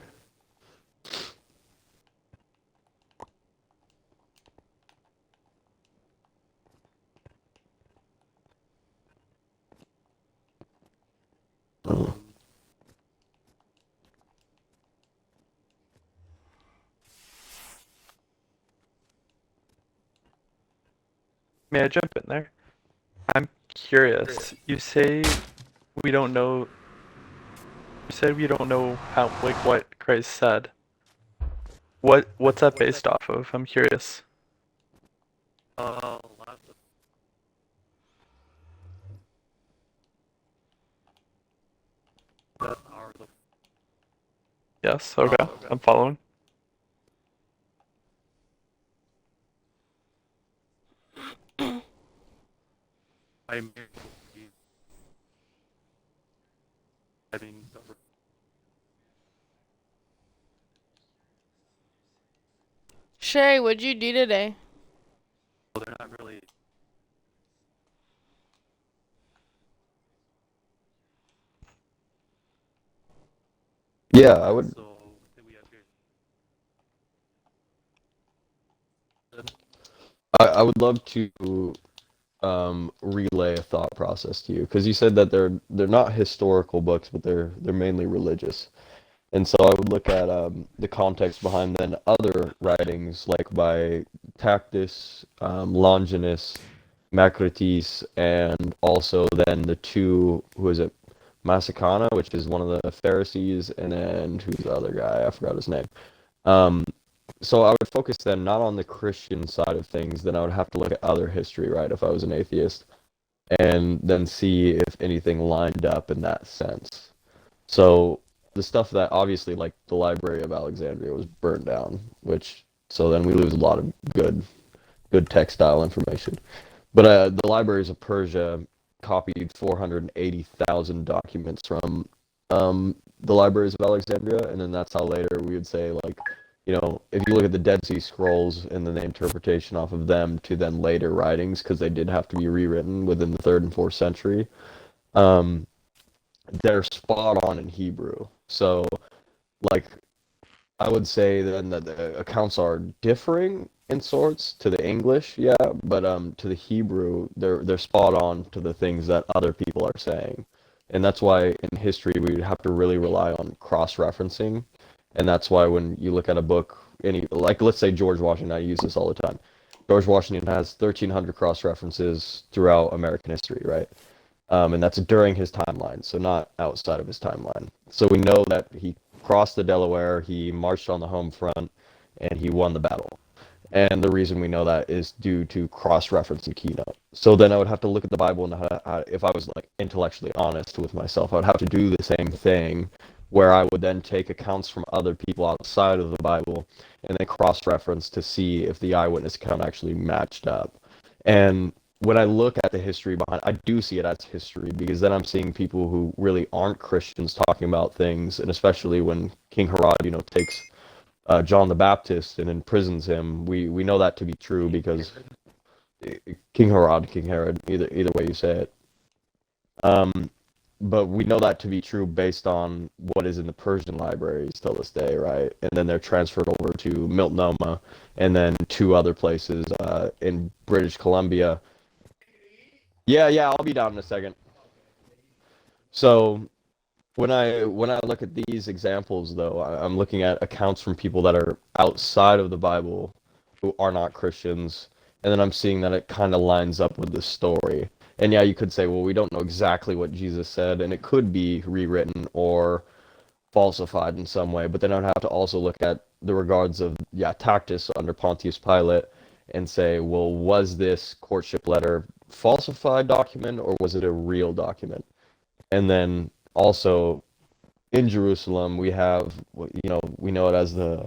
uh, May I jump in there? I'm curious. You say we don't know. You said we don't know how, like, what Christ said. What's that based off of? I'm curious. Yes. Okay. I'm following. Shay, what'd you do today? yeah, I would love to relay a thought process to you because you said that they're not historical books, but they're mainly religious. And so I would look at the context behind then other writings like by Tacitus, Longinus, Macrates, and also then the two, who is it, Massacana, which is one of the Pharisees, and then who's the other guy? I forgot his name. Um, so I would focus then not on the Christian side of things, then I would have to look at other history, right, if I was an atheist, and then see if anything lined up in that sense. So the stuff that obviously like the Library of Alexandria was burned down, which so then we lose a lot of good textile information. But the libraries of Persia copied 480,000 documents from the libraries of Alexandria, and then that's how later we would say, like, if you look at the Dead Sea Scrolls and then the interpretation off of them to then later writings, because they did have to be rewritten within the 3rd and 4th century, um, they're spot on in Hebrew. So, like, I would say then that the accounts are differing in sorts to the English, yeah, but to the Hebrew, they're spot on to the things that other people are saying, and that's why in history we would have to really rely on cross-referencing, and that's why when you look at a book, like let's say George Washington, I use this all the time. George Washington has 1,300 cross-references throughout American history, right? And that's during his timeline, so not outside of his timeline. So we know that he crossed the Delaware, he marched on the home front, and he won the battle. And the reason we know that is due to cross-reference and keynote. So then I would have to look at the Bible, and if I was like intellectually honest with myself, I would have to do the same thing, where I would then take accounts from other people outside of the Bible and then cross-reference to see if the eyewitness account actually matched up. And when I look at the history behind, I do see it as history, because then I'm seeing people who really aren't Christians talking about things, and especially when King Herod, takes John the Baptist and imprisons him. We know that to be true because King Herod, either way you say it. But we know that to be true based on what is in the Persian libraries till this day, right? And then they're transferred over to Multnomah, and then 2 other places in British Columbia. Yeah, I'll be down in a second. So when I look at these examples, though, I'm looking at accounts from people that are outside of the Bible who are not Christians, and then I'm seeing that it kind of lines up with the story. And yeah, you could say, well, we don't know exactly what Jesus said, and it could be rewritten or falsified in some way, but then I'd have to also look at the regards of, Tacitus under Pontius Pilate and say, well, was this courtship letter falsified document or was it a real document? And then also in Jerusalem, we have, we know it as the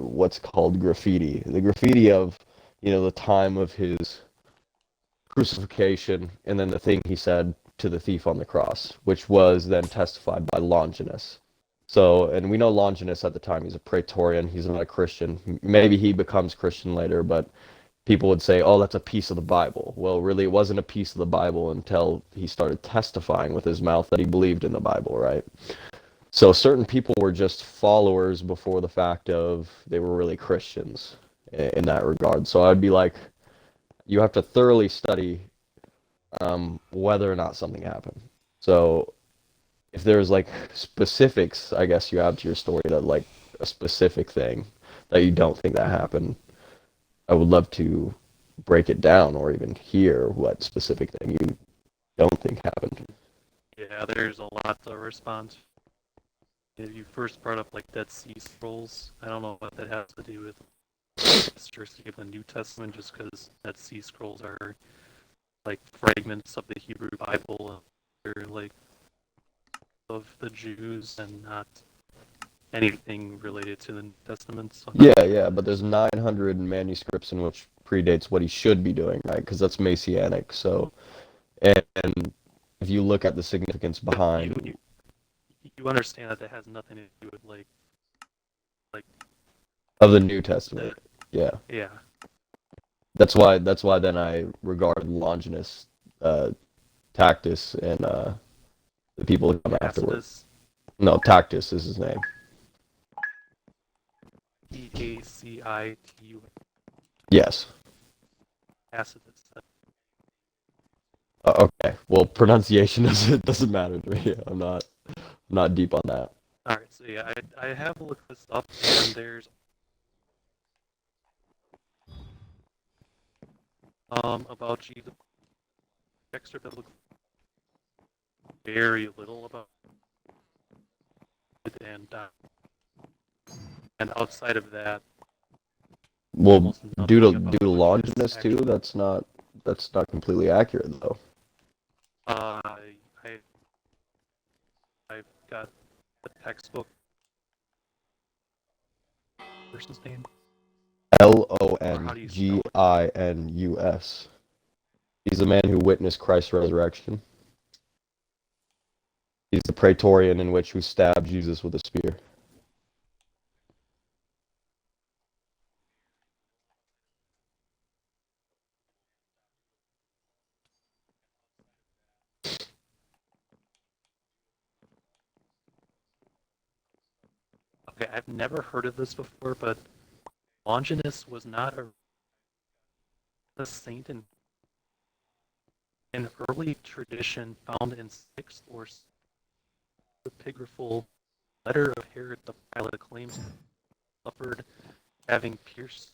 what's called graffiti. The graffiti of, the time of his crucifixion, and then the thing he said to the thief on the cross, which was then testified by Longinus. So, and we know Longinus at the time, he's a Praetorian, he's not a Christian. Maybe he becomes Christian later, but people would say, oh, that's a piece of the Bible. Well, really, it wasn't a piece of the Bible until he started testifying with his mouth that he believed in the Bible, right? So certain people were just followers before the fact of they were really Christians in that regard. So I'd be like, you have to thoroughly study whether or not something happened. So if there's like specifics, I guess you have to your story that like a specific thing that you don't think that happened, I would love to break it down or even hear what specific thing you don't think happened. Yeah, there's a lot to respond to. If you first brought up like Dead Sea Scrolls, I don't know what that has to do with history of the New Testament, just because Dead Sea Scrolls are like fragments of the Hebrew Bible, they're like of the Jews and not anything related to the New Testament. So Yeah, but there's 900 manuscripts in which predates what he should be doing, right? Because that's Messianic. So, and if you look at the significance behind, you understand that has nothing to do with like of the New Testament. Yeah. That's why then I regard Longinus, Tacitus, and the people who come afterwards. No, Tacitus is his name. Tacitus. Yes. Tacitus. Okay. Well, pronunciation doesn't matter to me. I'm not deep on that. All right. So yeah, I have looked this up, and there's about Jesus excerpt that looks very little about it, and outside of that, well, due to Longinus too, that's not completely accurate though. I've got the textbook. Person's name. Longinus. He's the man who witnessed Christ's resurrection. He's the Praetorian in which who stabbed Jesus with a spear. Okay, I've never heard of this before, but Longinus was not a saint in an early tradition found in 6th or epigraphal letter of Herod the Pilate claims he suffered having pierced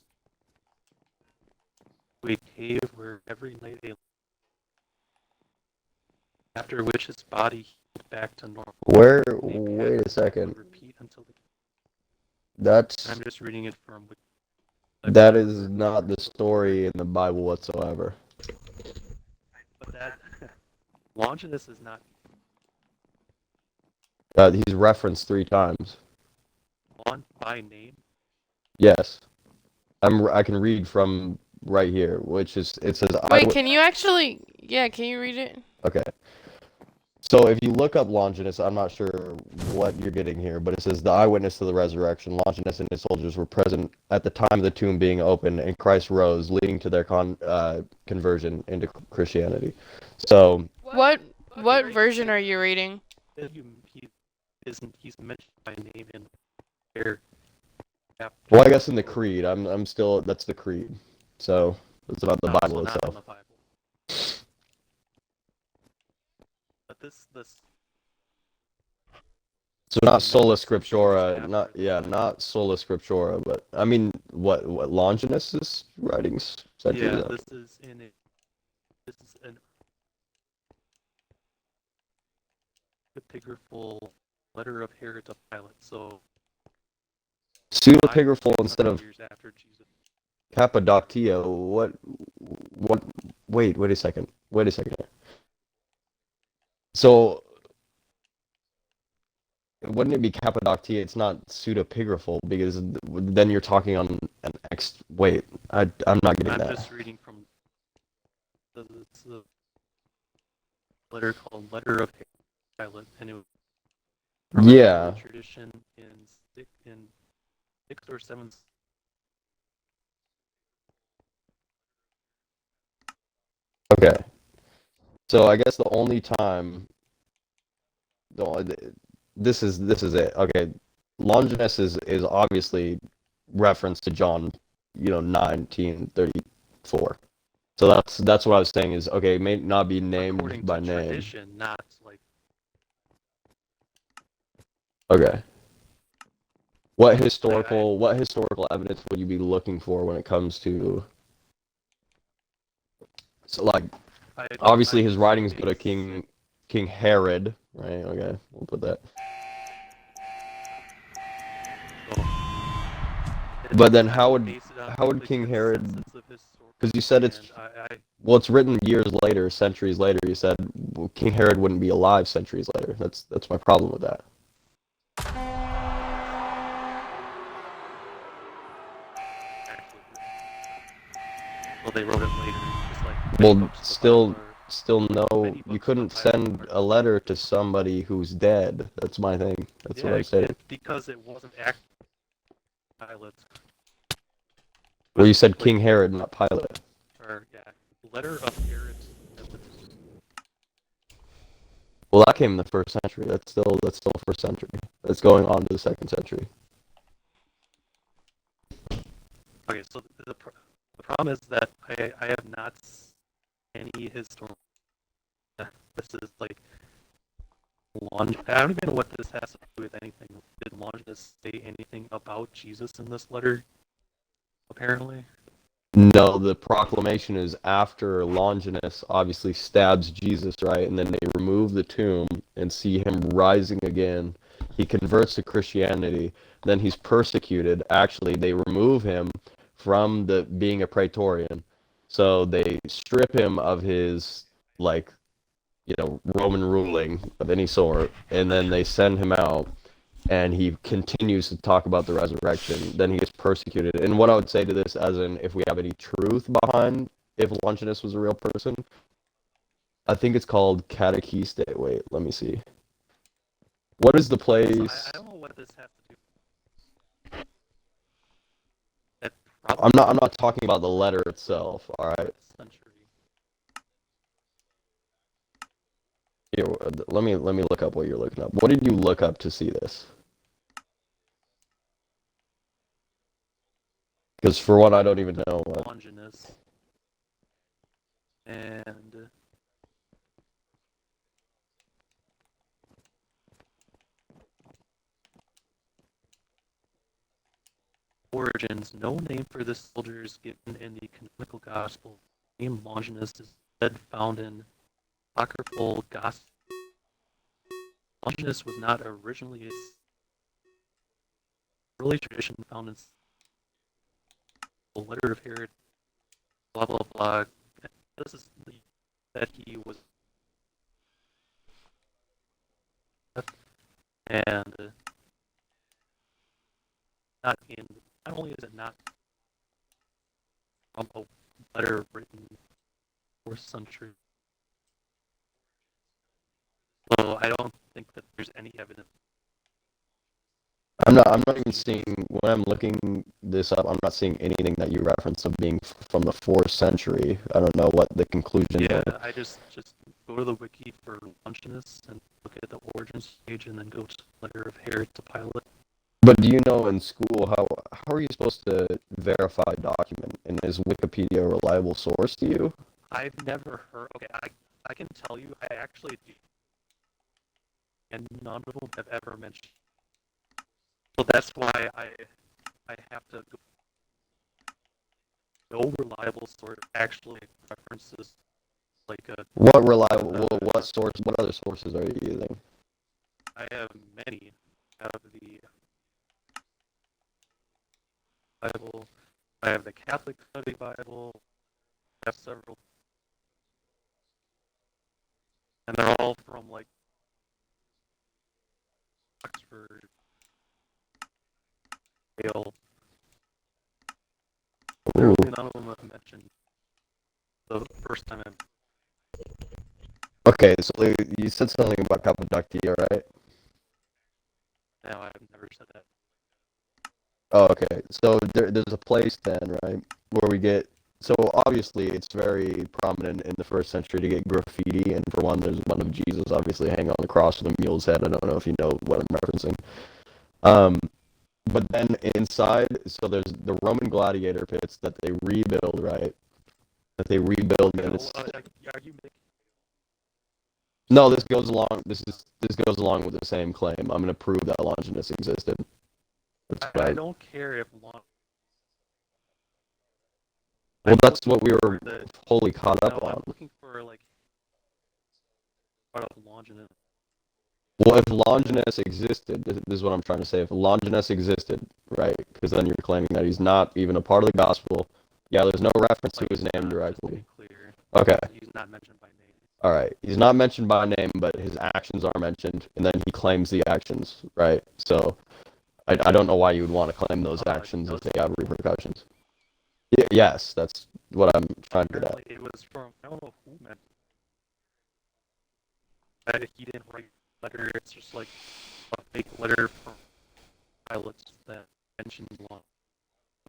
to a cave where every night after which his body healed back to normal. Wait a second. Repeat until That's I'm just reading it from. that is not the story in the Bible whatsoever. But that Longinus is not He's referenced 3 times. on by name. Yes, I can read from right here, which is it says. Wait, can you actually? Yeah, can you read it? Okay. So if you look up Longinus, I'm not sure what you're getting here, but it says the eyewitness to the resurrection. Longinus and his soldiers were present at the time of the tomb being opened, and Christ rose, leading to their conversion into Christianity. So What version are you reading? He's mentioned by name in there. well, I guess in the creed, I'm still that's the creed. So it's about the Bible not itself. in the Bible. But this So not sola scriptura, not sola scriptura, but I mean, what Longinus's writings? yeah, this is an epigraphal letter of Herod to Pilate. So pseudepigraphal instead of years after Jesus. Cappadocia. What? Wait a second. So wouldn't it be Cappadocia? It's not pseudepigraphal because then you're talking on an X. Wait, I'm not getting that. I'm just reading from the letter called Letter of Pilate, and it was Yeah. tradition in 6th or 7th. Okay. So I guess the only time, this is it. Okay, Longinus is obviously reference to John, 19:34. So that's what I was saying is okay. It may not be named According by to name. tradition, not like. Okay. What historical evidence would you be looking for when it comes to? So like, obviously his writings go to King Herod, right? Okay, we'll put that. But then how would King Herod? Because you said it's it's written years later, centuries later. You said King Herod wouldn't be alive centuries later. That's my problem with that. Well, they wrote it later. Just like well, still no. You couldn't send a letter to somebody who's dead. That's my thing. That's what I'm saying. Because it wasn't actually Pilate. Well, you said King Herod, not Pilate. Or letter of Herod. Well, that came in the 1st century. That's still 1st century. That's going on to the 2nd century. Okay, so the problem is that I have not seen any historical. This is like Longinus. I don't even know what this has to do with anything. Did Longinus say anything about Jesus in this letter? Apparently. No, the proclamation is after Longinus obviously stabs Jesus, right? And then they remove the tomb and see him rising again. He converts to Christianity. Then he's persecuted. Actually, they remove him from being a Praetorian. So they strip him of his, Roman ruling of any sort, and then they send him out. And he continues to talk about the resurrection. Then he gets persecuted. And what I would say to this, as in, if we have any truth behind if Longinus was a real person, I think it's called catechiste. Wait, let me see. What is the So place? I don't know what this has to do. That I'm probably not talking about the letter itself. All right. century. Here, let me look up what you're looking up. What did you look up to see this? Because for one, I don't even know what. Longinus. And origins. No name for the soldiers given in the canonical gospel. The name Longinus is instead found in apocryphal gospel. Longinus was not originally a early tradition found in the letter of Herod, blah blah blah. This is that he was, and not in. Not only is it not from a letter written 4th century, so I don't think that there's any evidence. I'm not even seeing when I'm looking this up. I'm not seeing anything that you reference of being from the 4th century. I don't know what the conclusion. Yeah, I just go to the wiki for Longinus and look at the origins page, and then go to the letter of Herod to Pilate. But do you know in school how are you supposed to verify a document? And is Wikipedia a reliable source to you? I've never heard. Okay, I can tell you, I actually do, and none of them have ever mentioned. So that's why I have to go. No reliable source actually references like a. What reliable? What source? What other sources are you using? I have many. I have the Bible. I have the Catholic Study Bible. I have several, and they're all from like Oxford, Yale. Literally none of them have mentioned the first time Okay, so you said something about Cappadocia, right? now I've never said that. Oh, okay. So there's a place then, right, where we get. So obviously, it's very prominent in the 1st century to get graffiti, and for one, there's one of Jesus obviously hanging on the cross with a mule's head. I don't know if you know what I'm referencing. But then inside, so there's the Roman gladiator pits that they rebuild, right? That they rebuild, and it's Are you making? no. This goes along. This goes along with the same claim. I'm going to prove that Longinus existed. I don't care if long. Well, that's what we were wholly caught up No, on. I'm looking for like part of Longinus. Well, if Longinus existed, this is what I'm trying to say. If Longinus existed, right? Because then you're claiming that he's not even a part of the gospel. Yeah, there's no reference to his name directly. Clear. Okay. He's not mentioned by name. All right. He's not mentioned by name, but his actions are mentioned, and then he claims the actions, right? So I don't know why you would want to claim those actions if they have repercussions. Yes, that's what I'm trying to get at. It was from, I don't know who meant that. He didn't write a letter. It's just like a fake letter from pilots that mentioned long.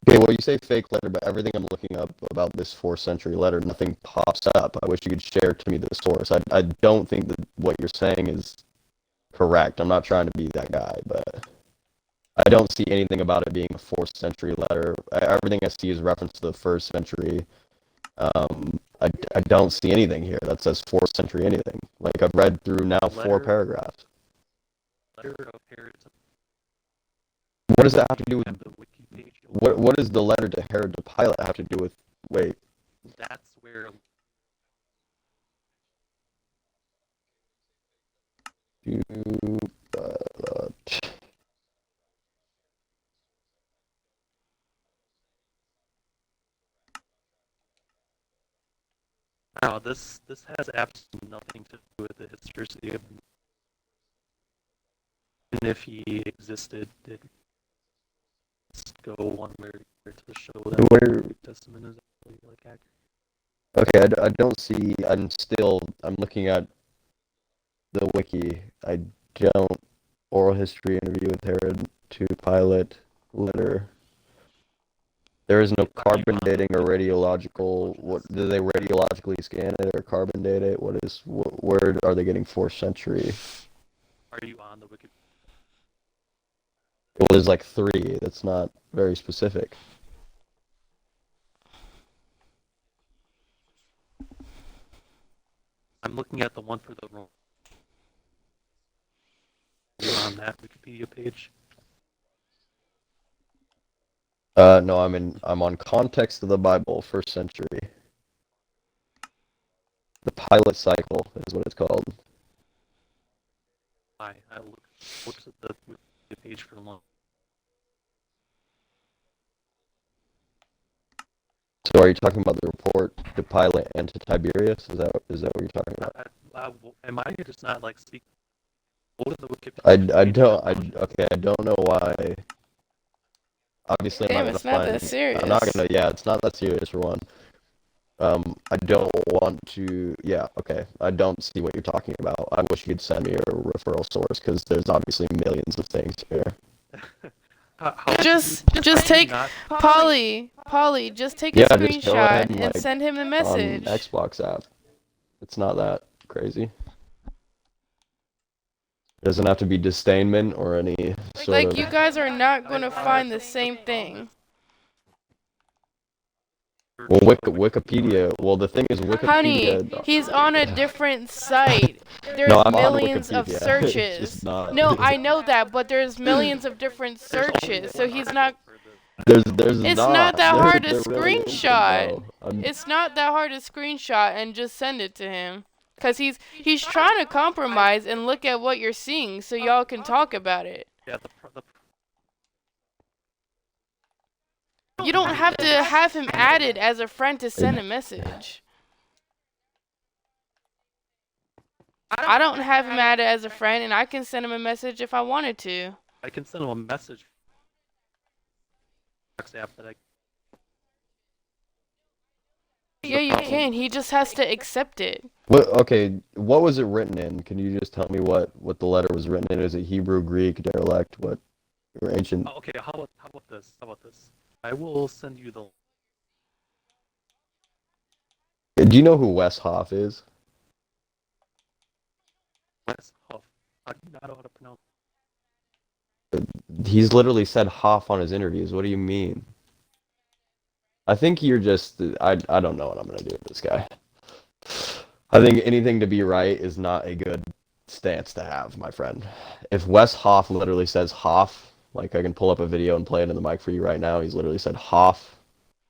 Okay, well, you say fake letter, but everything I'm looking up about this 4th century letter, nothing pops up. I wish you could share to me the source. I don't think that what you're saying is correct. I'm not trying to be that guy, but I don't see anything about it being a 4th century letter. Everything I see is reference to the 1st century. I don't see anything here that says 4th century anything. Like, I've read through now 4 paragraphs. Letter of Herod. What does that have to do with the wiki page. what does the letter to Herod to Pilate have to do with? Wait. That's where. No, this has absolutely nothing to do with the historicity of. And if he existed, did go one way or to show that Where? the New Testament is actually like accurate. Okay, I don't see. I'm looking at the wiki. I don't oral history interview with Herod to Pilate letter. There is no carbon dating or radiological. What do they radiologically scan it or carbon date it? Where are they getting 4th century? Are you on the Wikipedia? Well, there's like 3. That's not very specific. I'm looking at the one for the Rome. You're on that Wikipedia page. No, I'm on context of the Bible, 1st century. The Pilate cycle is what it's called. I looked at the Wikipedia page for long. So are you talking about the report to Pilate and to Tiberius? Is that what you're talking about? Am I just not like speaking? Go to the Wikipedia. I don't know why. Obviously, Damn, it's not that serious. I'm not gonna. Yeah, it's not that serious for one. I don't want to. Yeah, okay. I don't see what you're talking about. I wish you could send me a referral source because there's obviously millions of things here. Just take Polly, just take a Yeah, just go ahead screenshot and like, send him a on message. Xbox app. It's not that crazy. It doesn't have to be disdainment or any sort Like, of. you guys are not going to find the same thing. Well, Wikipedia. Well, the thing is, Wikipedia. Honey, he's on a different site. There's No, I'm on millions of Wikipedia. It's searches. just not. No, I know that, but there's millions of different searches, so he's not. There's It's not. not that hard to There really isn't, screenshot. though. It's not that hard to screenshot and just send it to him. Cause he's trying to compromise and look at what you're seeing, so y'all can talk about it. Yeah, You don't have to have him added as a friend to send a message. I don't have him added as a friend, and I can send him a message if I wanted to. I can send him a message. App that I. Yeah, you can. He just has to accept it. Okay, what was it written in? Can you just tell me what the letter was written in? Is it Hebrew, Greek, dialect, what, or ancient? Oh, okay, how about this? I will send you the. Do you know who Wes Hoff is? Wes Huff. I do not know how to pronounce. He's literally said Hoff on his interviews. What do you mean? I think you're just. I don't know what I'm gonna do with this guy. I think anything to be right is not a good stance to have, my friend. If Wes Hoff literally says Hoff, like I can pull up a video and play it in the mic for you right now. He's literally said Hoff.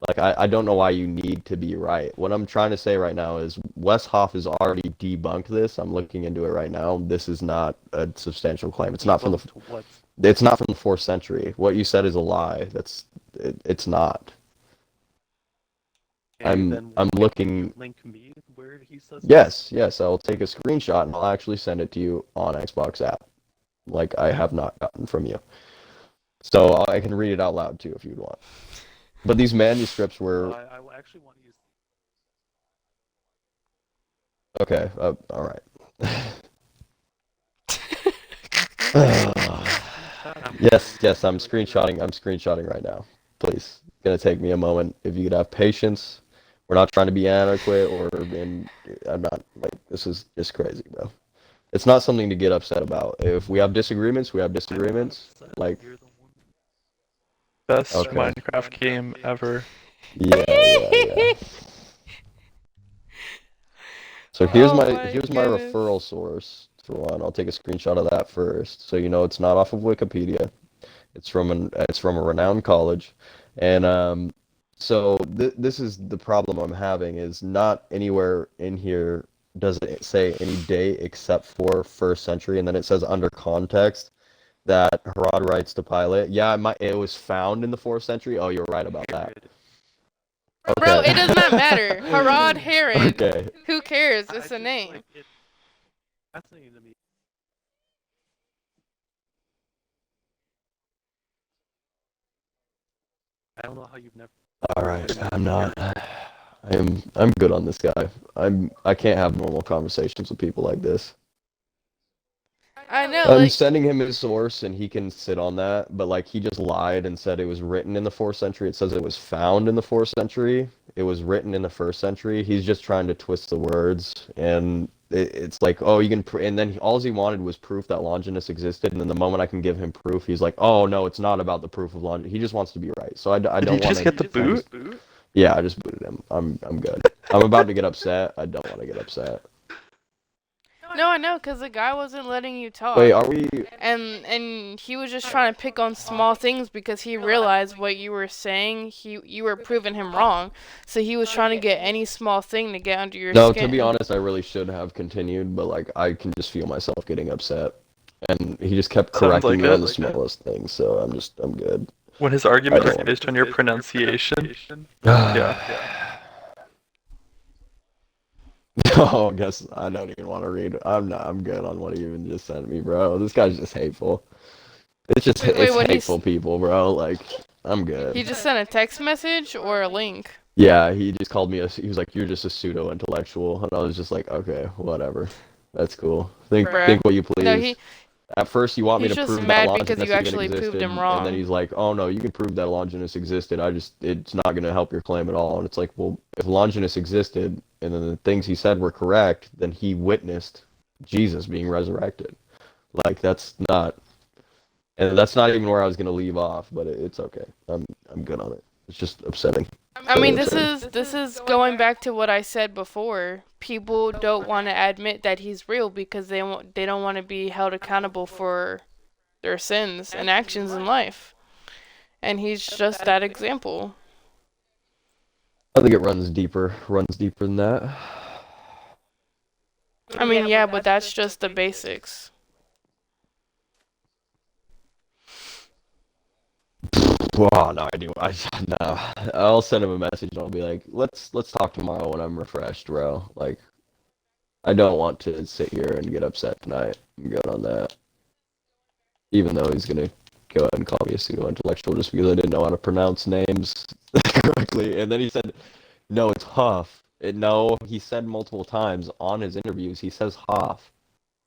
Like I don't know why you need to be right. What I'm trying to say right now is Wes Hoff has already debunked this. I'm looking into it right now. This is not a substantial claim. It's not from the. What? It's not from the 4th century. What you said is a lie. It's not. I'm looking. Link me where he says. Yes. I'll take a screenshot and I'll actually send it to you on Xbox app, like I have not gotten from you. So I can read it out loud too if you'd want. But these manuscripts were. I actually want to use. Okay. All right. Yes. I'm screenshotting. I'm screenshotting right now. Please. It's gonna take me a moment. If you could have patience. We're not trying to be adequate I'm not like this is just crazy, bro. It's not something to get upset about. If we have disagreements, we have disagreements. Like Best Minecraft game ever. Yeah. So here's my goodness. referral source for one. I'll take a screenshot of that first, so you know it's not off of Wikipedia. It's from a renowned college, and so this is the problem I'm having is not anywhere in here does it say any date except for 1st century, and then it says under context that Herod writes to Pilate. Yeah, it was found in the 4th century. Oh, you're right about that. Okay. Bro, it does not matter. Herod. Okay. Who cares? It's a name. Like, it's fascinating to me. I don't know how you've never. All right, I'm not. I'm good on this guy. I can't have normal conversations with people like this. I know, I'm like, sending him his source and he can sit on that, but like he just lied and said it was written in the 4th century. It says it was found in the 4th century. It was written in the 1st century. He's just trying to twist the words, and it's like, oh, you can, and then all he wanted was proof that Longinus existed, and then the moment I can give him proof, he's like, oh no, it's not about the proof of Longinus. He just wants to be right. So I Did he don't want just to. get the boot? Yeah, I just booted him. I'm good. I'm about to get upset. I don't want to get upset. no, I know, cause the guy wasn't letting you Wait, talk, are we? and he was just trying to pick on small things because he realized what you were saying, you were proving him wrong, so he was trying to get any small thing to get under your No, to be skin. honest, I really should have continued, but like I can just feel myself getting upset, and he just kept Sounds correcting like me on it. the smallest things. So I'm good. When his I argument is don't. based on your pronunciation, yeah. Oh, I guess I don't even want to read. I'm not. I'm good on what he even just sent me, bro. This guy's just hateful. It's just Wait, it's what hateful people, bro. Like I'm he good. just sent a text message or a link? Yeah, he just called me he was like, "You're just a pseudo intellectual," and I was just like, "Okay, whatever. That's cool. Bruh. Think what you No, please." At first, you want me he's to just prove that mad because you Longinus even actually proved existed, him and then wrong. he's like, "Oh no, you can prove that Longinus existed. It's not going to help your claim at all." And it's like, well, if Longinus existed, and then the things he said were correct, then he witnessed Jesus being resurrected. Like that's not even where I was going to leave off, but it's okay. I'm good on it. It's just upsetting. I Very mean, upsetting. this is going back to what I said before. People don't want to admit that he's real because they don't want to be held accountable for their sins and actions in life. And he's just that example. I think it runs deeper than that. I mean, yeah, but that's just the basics. Well, no, I do. No. I'll send him a message and I'll be like, let's talk tomorrow when I'm refreshed, bro. Like, I don't want to sit here and get upset tonight. I'm good on that. Even though he's gonna go ahead and call me a pseudo-intellectual just because I didn't know how to pronounce names correctly. And then he said, no, it's Huff. No, he said multiple times on his interviews, he says Hoff.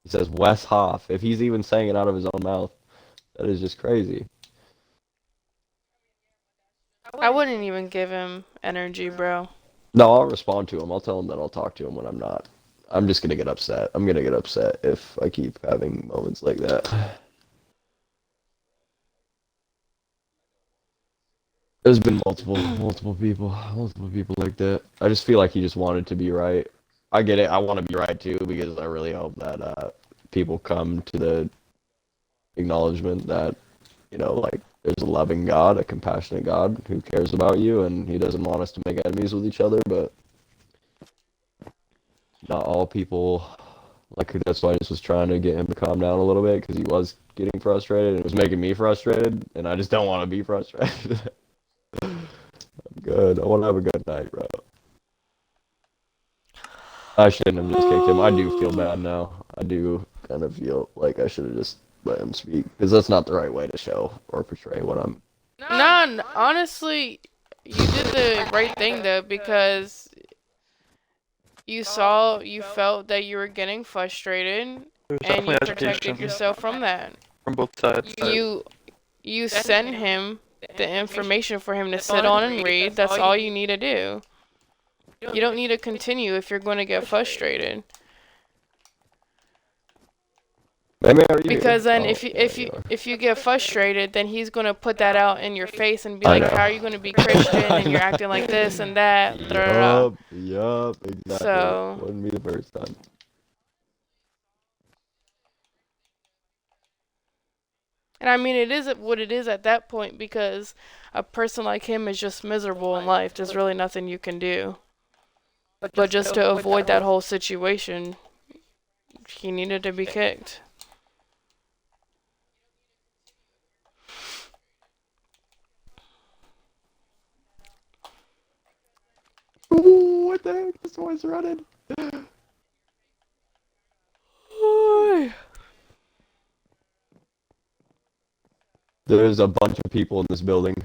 He says Wes Hoff. If he's even saying it out of his own mouth, that is just crazy. I wouldn't even give him energy, bro. No, I'll respond to him. I'll tell him that I'll talk to him when I'm not. I'm just gonna get upset. I'm gonna get upset if I keep having moments like that. There's been multiple people like that. I just feel like he just wanted to be right. I get it. I want to be right too because I really hope that people come to the acknowledgement that like there's a loving God, a compassionate God who cares about you, and He doesn't want us to make enemies with each other. But not all people. Like that's why I just was trying to get him to calm down a little bit because he was getting frustrated and it was making me frustrated, and I just don't want to be frustrated. I'm good. I want to have a good night, bro. I shouldn't have just kicked him. I do feel bad now. I do kind of feel like I should have just let him speak because that's not the right way to show or portray what I'm. No, honestly, you did the right thing though because you felt that you were getting frustrated There's and definitely you agitation protected yourself from that. from both sides. You sent him the information for him to sit on and read. That's all you need to do. You don't need to continue if you're going to get frustrated. Maybe are you? Because then Oh, yeah, you are. if you get frustrated, then he's going to put that out in your face and be I like, know. "How are you going to be Christian I and you're know. acting like this and that?" Da, da, da. Yup, exactly. So, Wouldn't be the first time. and I mean, it is what it is at that point because a person like him is just miserable in life. There's really nothing you can do. But just to avoid that whole situation, he needed to be kicked. Ooh, what the heck? This one's running. There's a bunch of people in this building.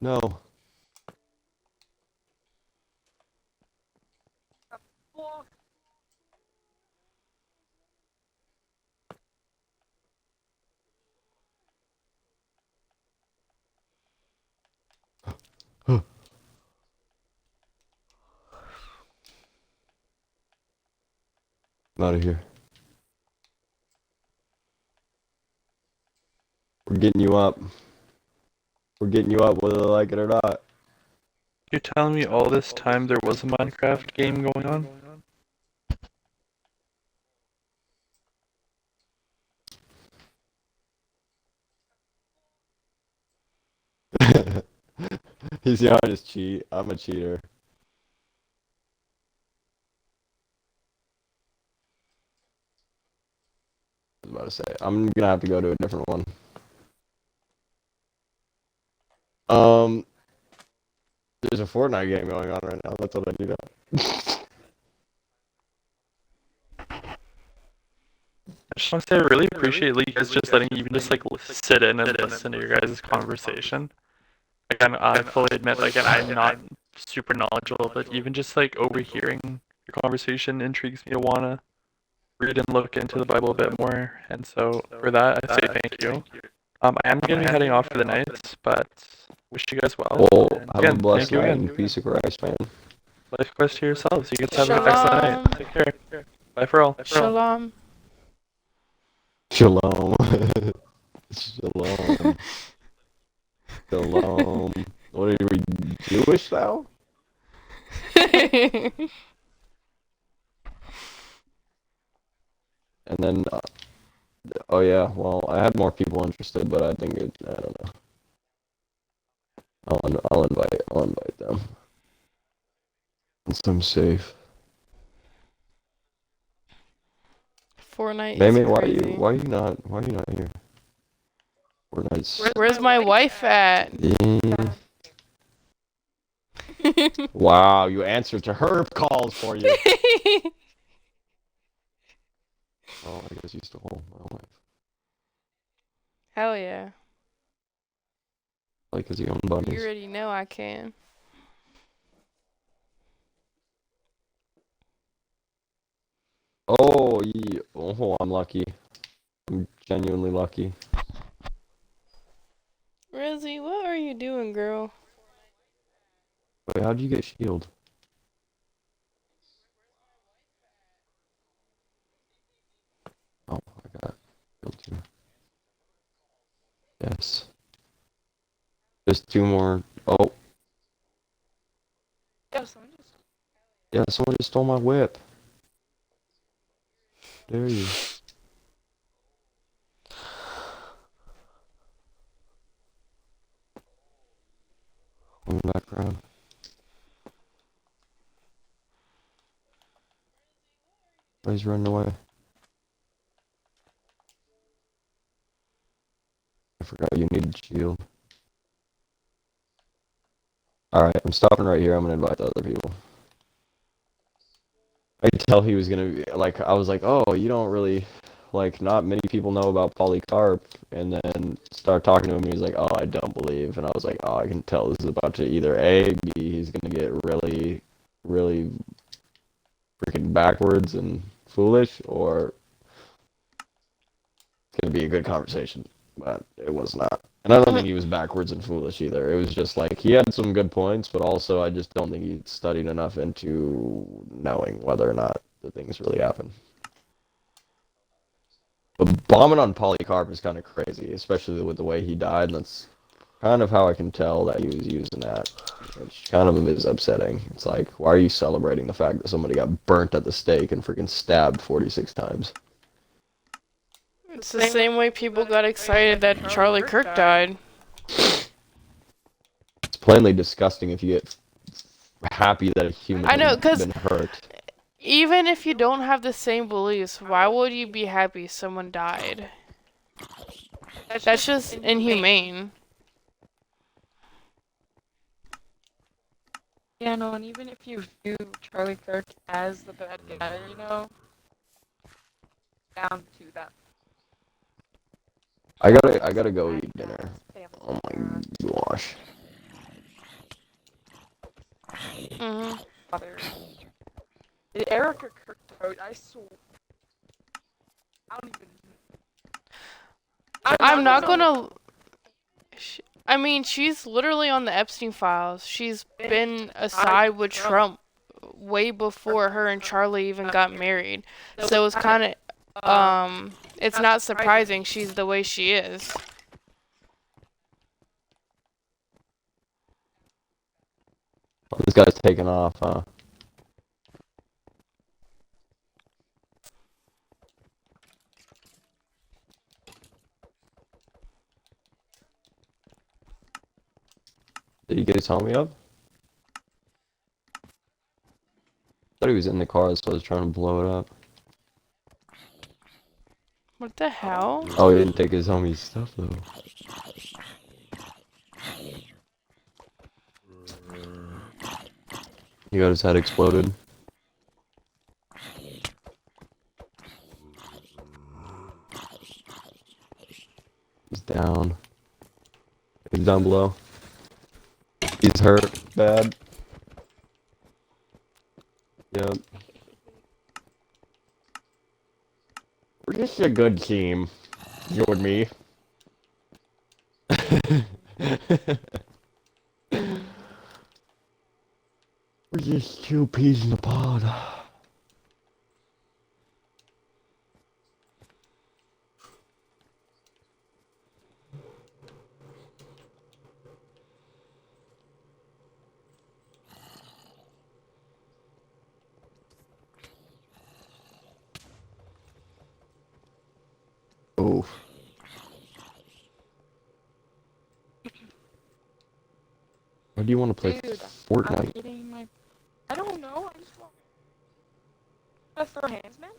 No. I'm out of here. We're getting you up. We're getting you up whether they like it or not. You're telling me all this time there was a Minecraft game going on? He's the hardest cheat. I'm a cheater. I was about to say. I'm gonna have to go to a different one. There's a Fortnite game going on right now. That's what I do know. I just want to say I really appreciate you guys just letting me even just like sit in and listen to your guys' conversation. Again, I fully admit, again, I'm not super knowledgeable, but even just like overhearing your conversation intrigues me to wanna read and look into the Bible a bit more. And so for that, I say thank you. I am gonna be heading off for the night, but wish you guys well. Well, And have a again, blessed thank you night again. and peace of Christ, man. Life quest to yourselves. You guys have an excellent night. Shalom. Take care. Bye for all. Shalom. Shalom. Shalom. Shalom. What are we, Jewish now? And then, oh yeah, well, I had more people interested, but I think I don't know. I'll invite them. Once I'm safe. Fortnite Mamie, is crazy. why are you not here? Fortnite's. Where's my wife at? Yeah. Wow, you answered to her calls for you. Oh, I guess you stole my wife. Hell yeah. Like, cause you own bunnies. You already know I can. Oh, yeah. Oh, I'm lucky. I'm genuinely lucky. Rizzy, what are you doing, girl? Wait, how'd you get shield? Oh, I got shield too. Yes. Just two more. Oh. Yeah, someone just stole my whip. Dare you? Coming back around. Oh, he's running away. I forgot you needed shield. Alright, I'm stopping right here. I'm gonna invite the other people. I could tell he was gonna be, like, I was like, oh, you don't really, like, not many people know about Polycarp, and then start talking to him, and he's like, oh, I don't believe, and I was like, oh, I can tell this is about to either A, B, he's gonna get really, really freaking backwards and foolish, or it's gonna be a good conversation, but it was not. And I don't think he was backwards and foolish either. It was just like, he had some good points, but also I just don't think he studied enough into knowing whether or not the things really happen. But bombing on Polycarp is kind of crazy, especially with the way he died, and that's kind of how I can tell that he was using that, which kind of is upsetting. It's like, why are you celebrating the fact that somebody got burnt at the stake and freaking stabbed 46 times? It's the same way people got excited that Charlie Kirk died. It's plainly disgusting if you get happy that a human I know, has 'cause been hurt. even if you don't have the same beliefs, why would you be happy someone died? That's just inhumane. Yeah, no, and even if you view Charlie Kirk as the bad guy, down to that. I gotta go eat dinner. Oh my gosh. Mhm. Father. Did Erica Kirk told? I swear. I don't even. I'm not gonna. I mean, she's literally on the Epstein files. She's been aside with Trump way before her and Charlie even got married. So it's kind of, it's not surprising she's the way she is. Oh, this guy's taking off, huh? Did he get his homie up? Thought he was in the car, so I was trying to blow it up. What the hell? Oh, he didn't take his homie's stuff though. He got his head exploded. He's down. He's down below. He's hurt bad. Yep. We're just a good team. You and me. We're just two peas in a pod. Oh. Why do you want to play Dude, Fortnite? I'm getting my. I don't know. I just want to throw hands, man.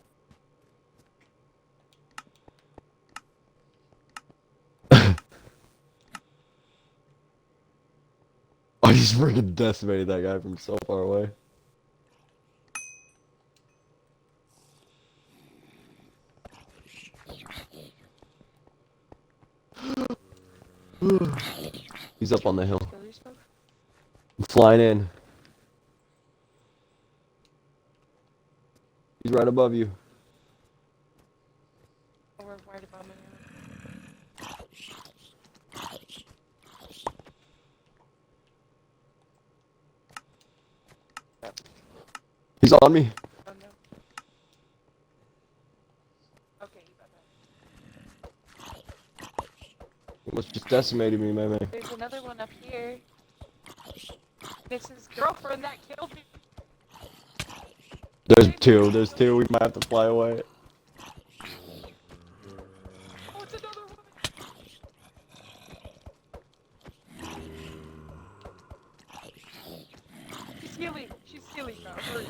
I just freaking decimated that guy from so far away. He's up on the hill. I'm flying in. He's right above you. We're right above me. He's on me. Oh no. Okay, you got that. He almost just decimated me, man. There's another one up here. It's his girlfriend that killed me. There's two. We might have to fly away. Oh, it's another one. She's healing. She's healing now. Hurry.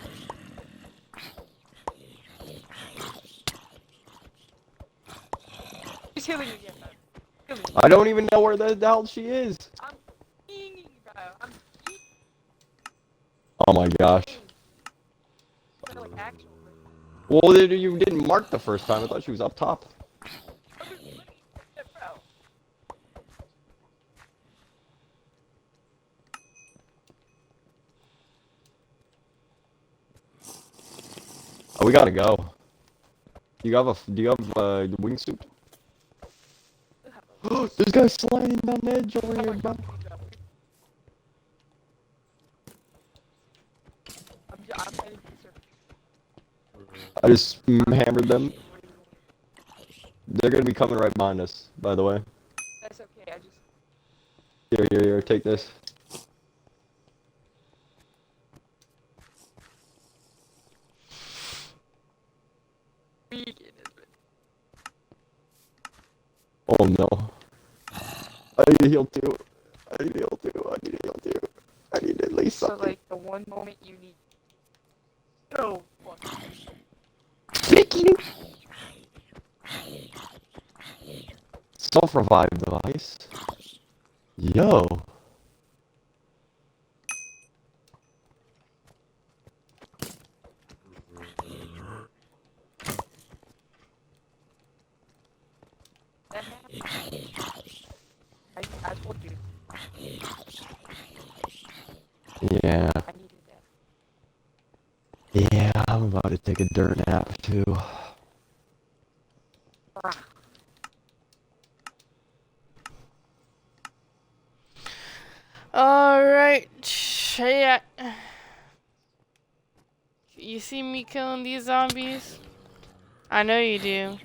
She's healing again, man. Healing. I don't even know where the hell she is. I'm pinging, bro. I'm pinging. Oh my gosh. Like, actually. Well, you didn't mark the first time. I thought she was up top. Bro. Oh, we gotta go. Do you have the wingsuit? This guy's sliding down the edge over here, bro. I'm heading to surface. I just hammered them. They're gonna be coming right behind us, by the way. That's okay, I just... Here, take this. Oh no. I need to heal too. I need at least So, something. like, the one moment you need... No! Fuck. Self-revive device. Yo. That happened. I told you. Yeah. I needed I'm about to take a dirt nap too. Alright, yeah. You see me killing these zombies? I know you do.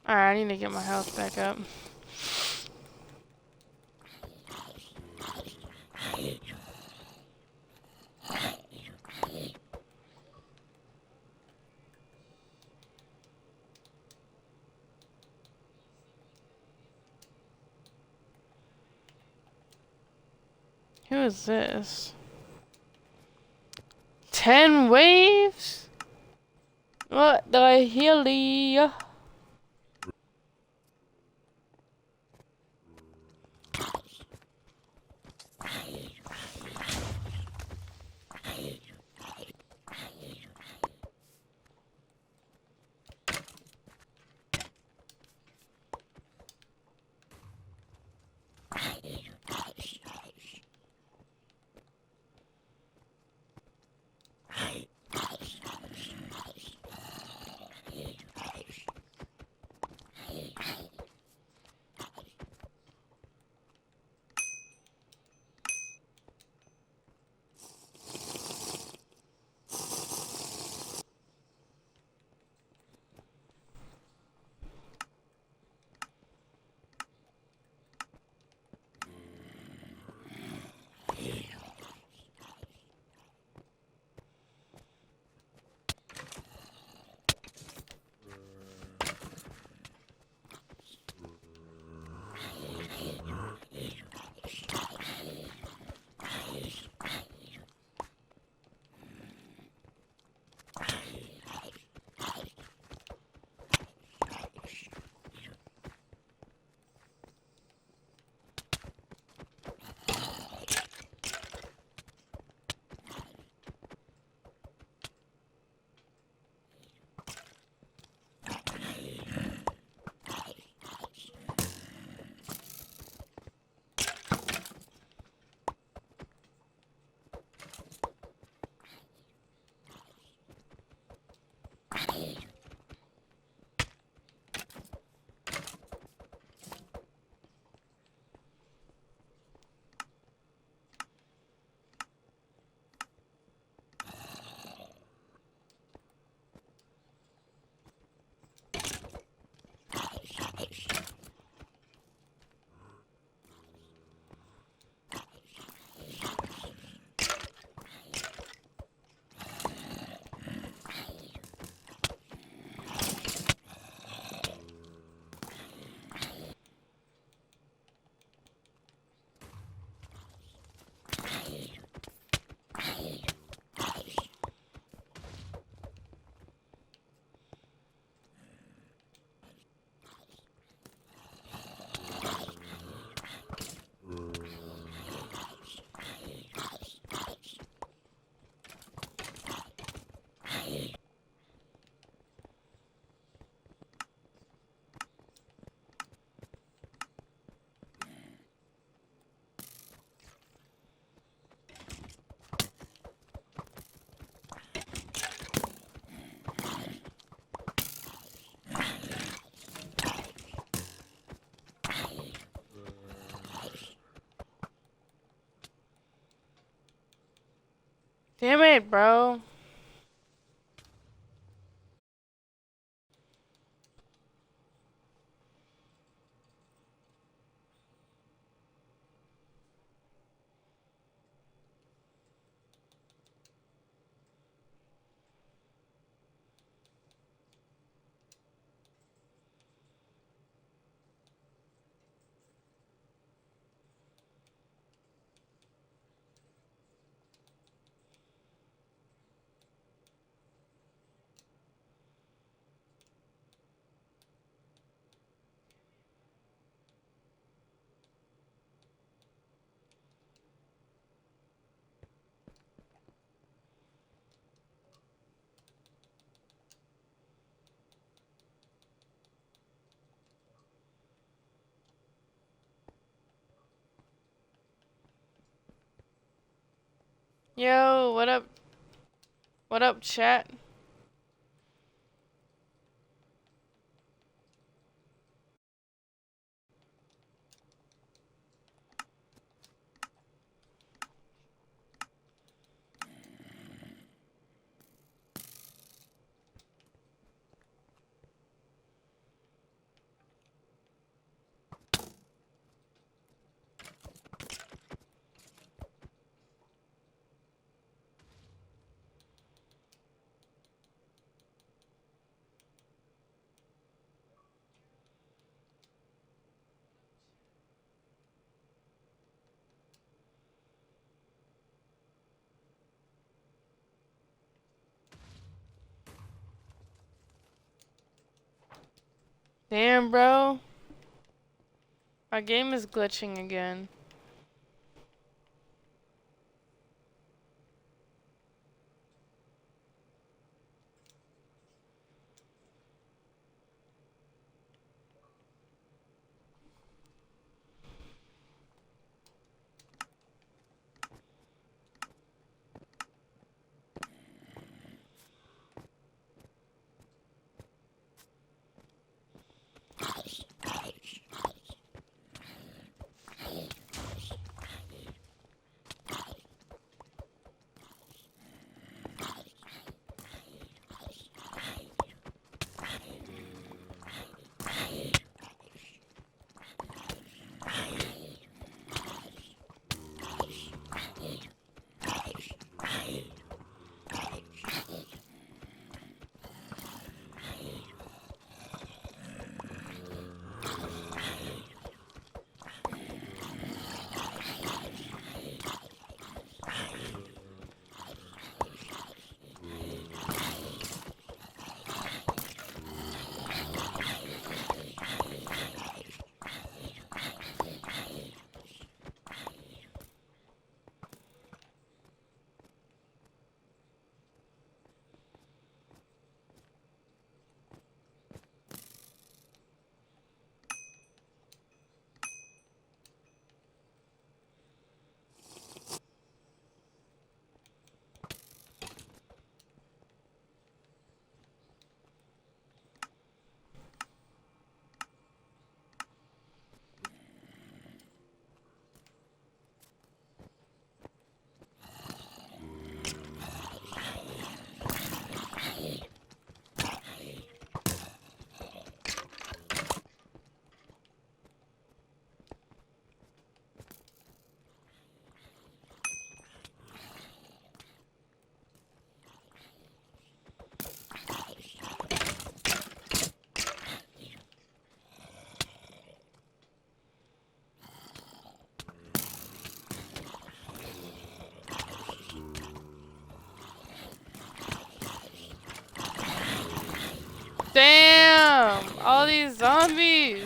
Alright, I need to get my health back up. Who is this? 10 waves? What the hell? Damn it, bro. Yo, what up? What up, chat? Damn, bro. My game is glitching again. Damn! All these zombies!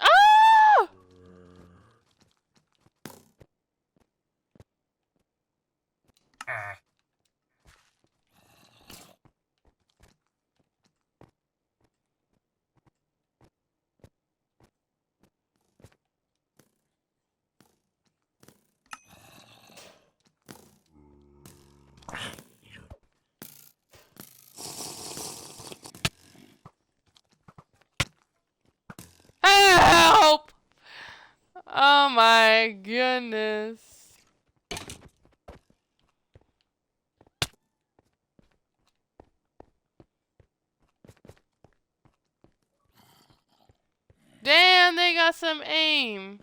Ah! Help! Oh my goodness. Damn, they got some aim.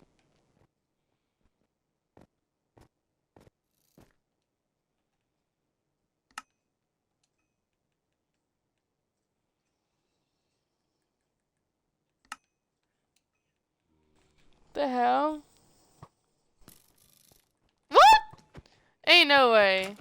The hell? What? Ain't no way.